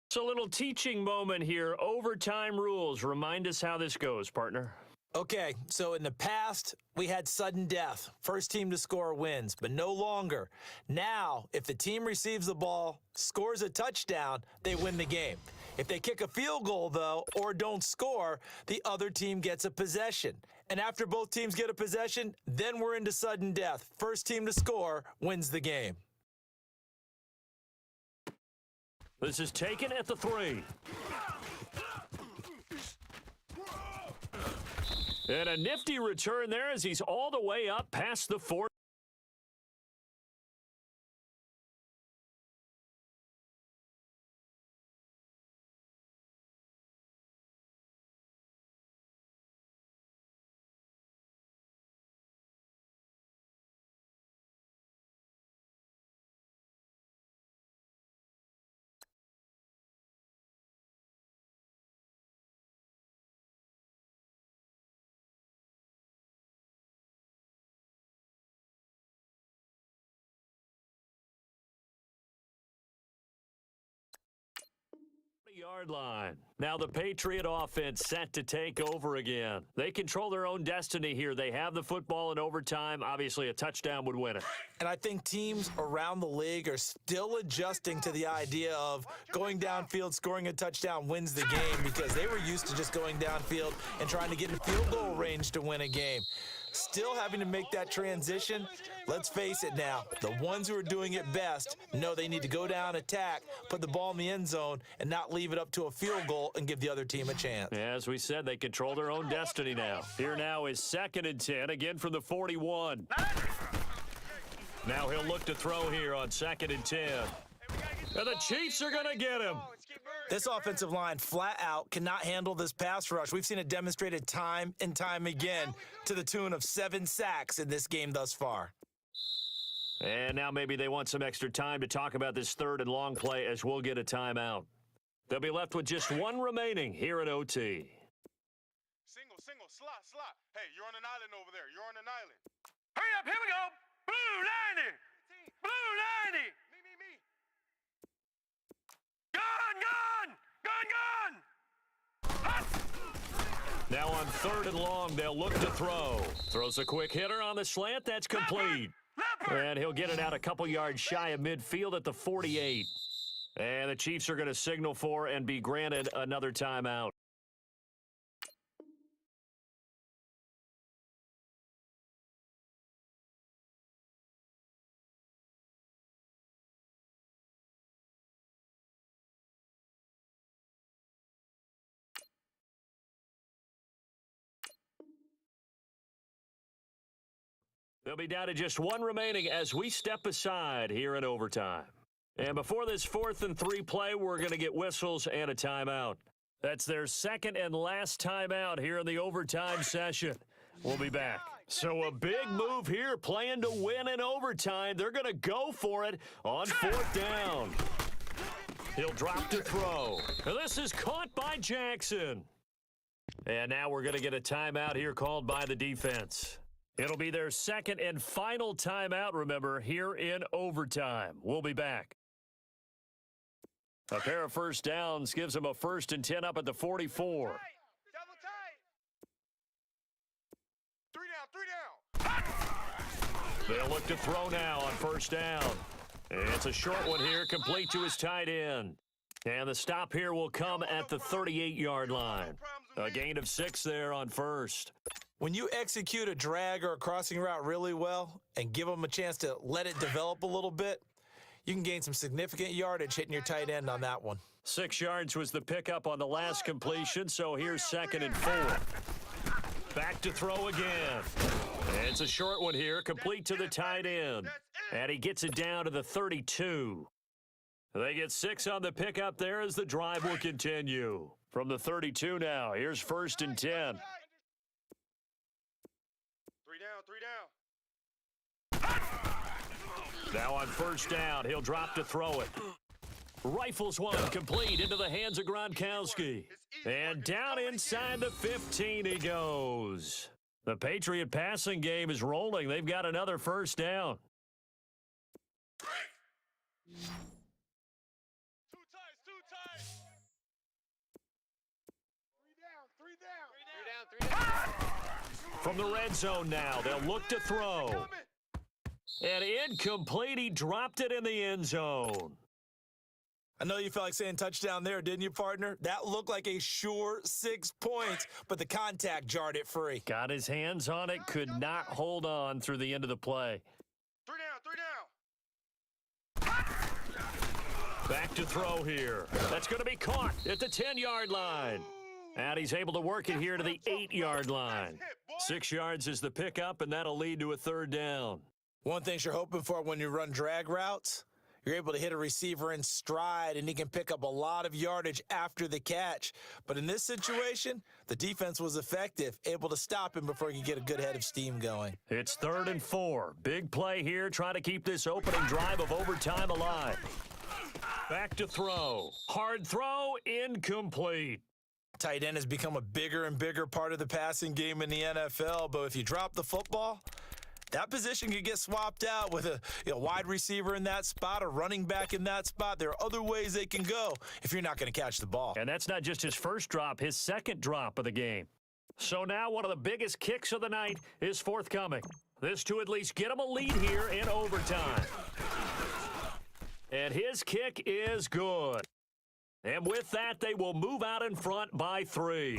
It's a little teaching moment here. Overtime rules. Remind us how this goes, partner. Okay, so in the past, we had sudden death. First team to score wins, but no longer. Now, if the team receives the ball, scores a touchdown, they win the game. If they kick a field goal, though, or don't score, the other team gets a possession. And after both teams get a possession, then we're into sudden death. First team to score wins the game. This is taken at the 3. And a nifty return there as he's all the way up past the 4. Yard line. Now the Patriot offense set to take over again. They control their own destiny here. They have the football in overtime. Obviously, a touchdown would win it. And I think teams around the league are still adjusting to the idea of going downfield, scoring a touchdown wins the game, because they were used to just going downfield and trying to get in field goal range to win a game. Still having to make that transition. Let's face it now, the ones who are doing it best know they need to go down, attack, put the ball in the end zone, and not leave it up to a field goal and give the other team a chance. As we said, they control their own destiny now. Here now is 2nd and 10, again from the 41. Now he'll look to throw here on 2nd and 10. And the Chiefs are going to get him. This offensive line flat out cannot handle this pass rush. We've seen it demonstrated time and time again to the tune of 7 sacks in this game thus far. And now maybe they want some extra time to talk about this 3rd and long play as we'll get a timeout. They'll be left with just 1 remaining here at OT. Single, slot. Hey, you're on an island over there. You're on an island. Hurry up, here we go. Blue 90. Blue 90. Me. Gone. Now on 3rd and long, they'll look to throw. Throws a quick hitter on the slant. That's complete. And he'll get it out a couple yards shy of midfield at the 48. And the Chiefs are going to signal for and be granted another timeout. They'll be down to just 1 remaining as we step aside here in overtime. And before this 4th and 3 play, we're going to get whistles and a timeout. That's their 2nd and last timeout here in the overtime session. We'll be back. So a big move here, playing to win in overtime. They're going to go for it on 4th down. He'll drop to throw. And this is caught by Jackson. And now we're going to get a timeout here called by the defense. It'll be their 2nd and final timeout, remember, here in overtime. We'll be back. A pair of first downs gives them a 1st and 10 up at the 44. Double tight. 3 down. They'll look to throw now on 1st down. And it's a short one here, complete to his tight end. And the stop here will come at the 38-yard line. A gain of 6 there on 1st. When you execute a drag or a crossing route really well and give them a chance to let it develop a little bit, you can gain some significant yardage hitting your tight end on that one. 6 yards was the pickup on the last completion, so here's 2nd and 4. Back to throw again. It's a short one here, complete to the tight end. And he gets it down to the 32. They get 6 on the pickup there as the drive will continue. From the 32 now, here's 1st and 10. 3 down. Now on 1st down, he'll drop to throw it. Rifles one, complete into the hands of Gronkowski. And down inside the 15 he goes. The Patriot passing game is rolling. They've got another 1st down. 2 tight. 3 down. From the red zone now, they'll look to throw. And incomplete, he dropped it in the end zone. I know you felt like saying touchdown there, didn't you, partner? That looked like a sure 6 points, but the contact jarred it free. Got his hands on it, could not hold on through the end of the play. 3 down. Back to throw here. That's going to be caught at the 10-yard line. And he's able to work it here to the 8-yard line. 6 yards is the pickup, and that'll lead to a 3rd down. One thing you're hoping for when you run drag routes, you're able to hit a receiver in stride, and he can pick up a lot of yardage after the catch. But in this situation, the defense was effective, able to stop him before he could get a good head of steam going. It's 3rd and 4. Big play here, trying to keep this opening drive of overtime alive. Back to throw. Hard throw, incomplete. Tight end has become a bigger and bigger part of the passing game in the NFL, but if you drop the football, that position could get swapped out with a wide receiver in that spot, a running back in that spot. There are other ways they can go if you're not going to catch the ball. And that's not just his first drop, his 2nd drop of the game. So now one of the biggest kicks of the night is forthcoming. This to at least get him a lead here in overtime. And his kick is good. And with that, they will move out in front by 3.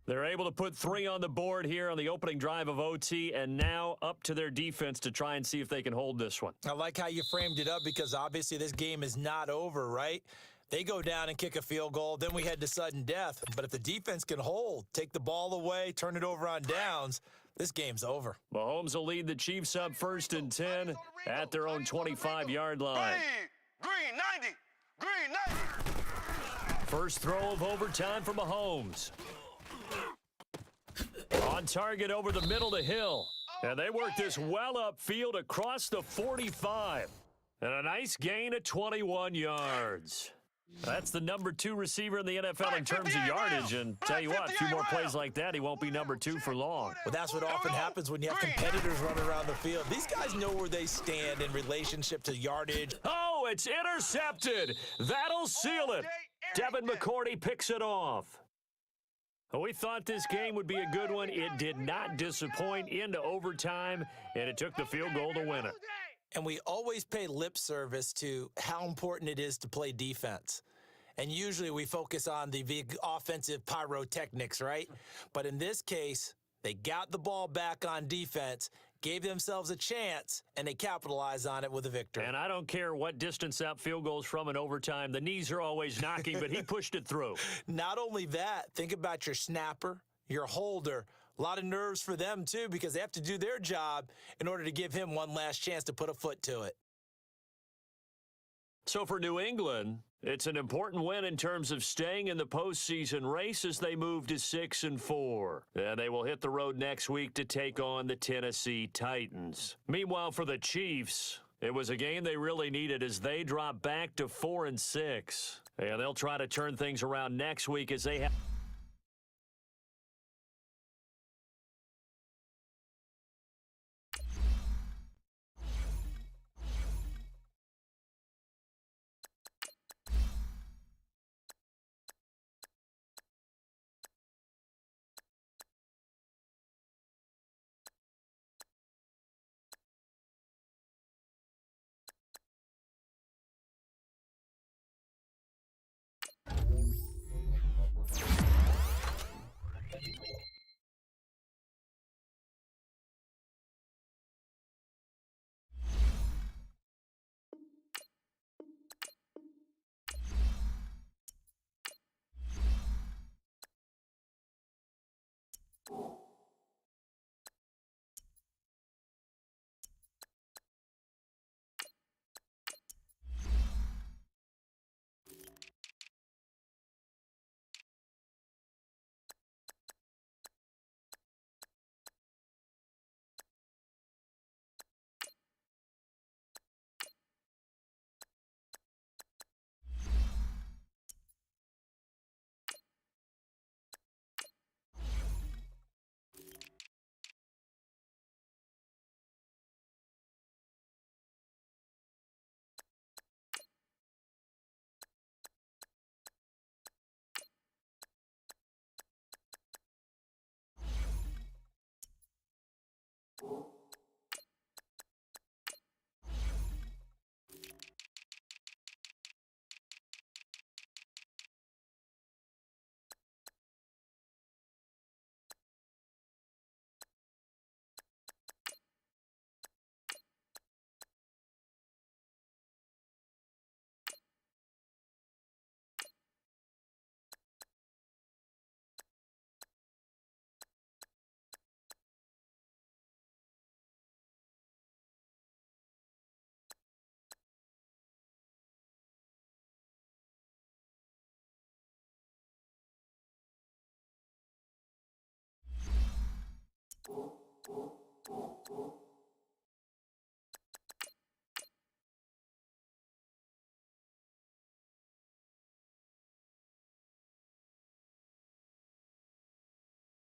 They're able to put 3 on the board here on the opening drive of OT, and now up to their defense to try and see if they can hold this one. I like how you framed it up because obviously this game is not over, right? They go down and kick a field goal, then we head to sudden death. But if the defense can hold, take the ball away, turn it over on downs, this game's over. Mahomes will lead the Chiefs up 1st and 10 at their own 25-yard line. Green 90. Green 90. First throw of overtime for Mahomes. On target over the middle to Hill. And they work this well upfield across the 45. And a nice gain of 21 yards. That's the number 2 receiver in the NFL in terms of yardage. And tell you what, a few more plays like that, he won't be number 2 for long. Well, that's what often happens when you have competitors running around the field. These guys know where they stand in relationship to yardage. Oh, it's intercepted. That'll seal it. Devin McCourty picks it off. We thought this game would be a good one. It did not disappoint into overtime, and it took the field goal to win it. And we always pay lip service to how important it is to play defense. And usually we focus on the big offensive pyrotechnics, right? But in this case, they got the ball back on defense, gave themselves a chance, and they capitalized on it with a victory. And I don't care what distance that field goes from in overtime. The knees are always knocking, but he pushed it through. Not only that, think about your snapper, your holder. A lot of nerves for them, too, because they have to do their job in order to give him one last chance to put a foot to it. So for New England, it's an important win in terms of staying in the postseason race as they move to 6-4. And they will hit the road next week to take on the Tennessee Titans. Meanwhile, for the Chiefs, it was a game they really needed as they drop back to 4-6. And they'll try to turn things around next week as they have... you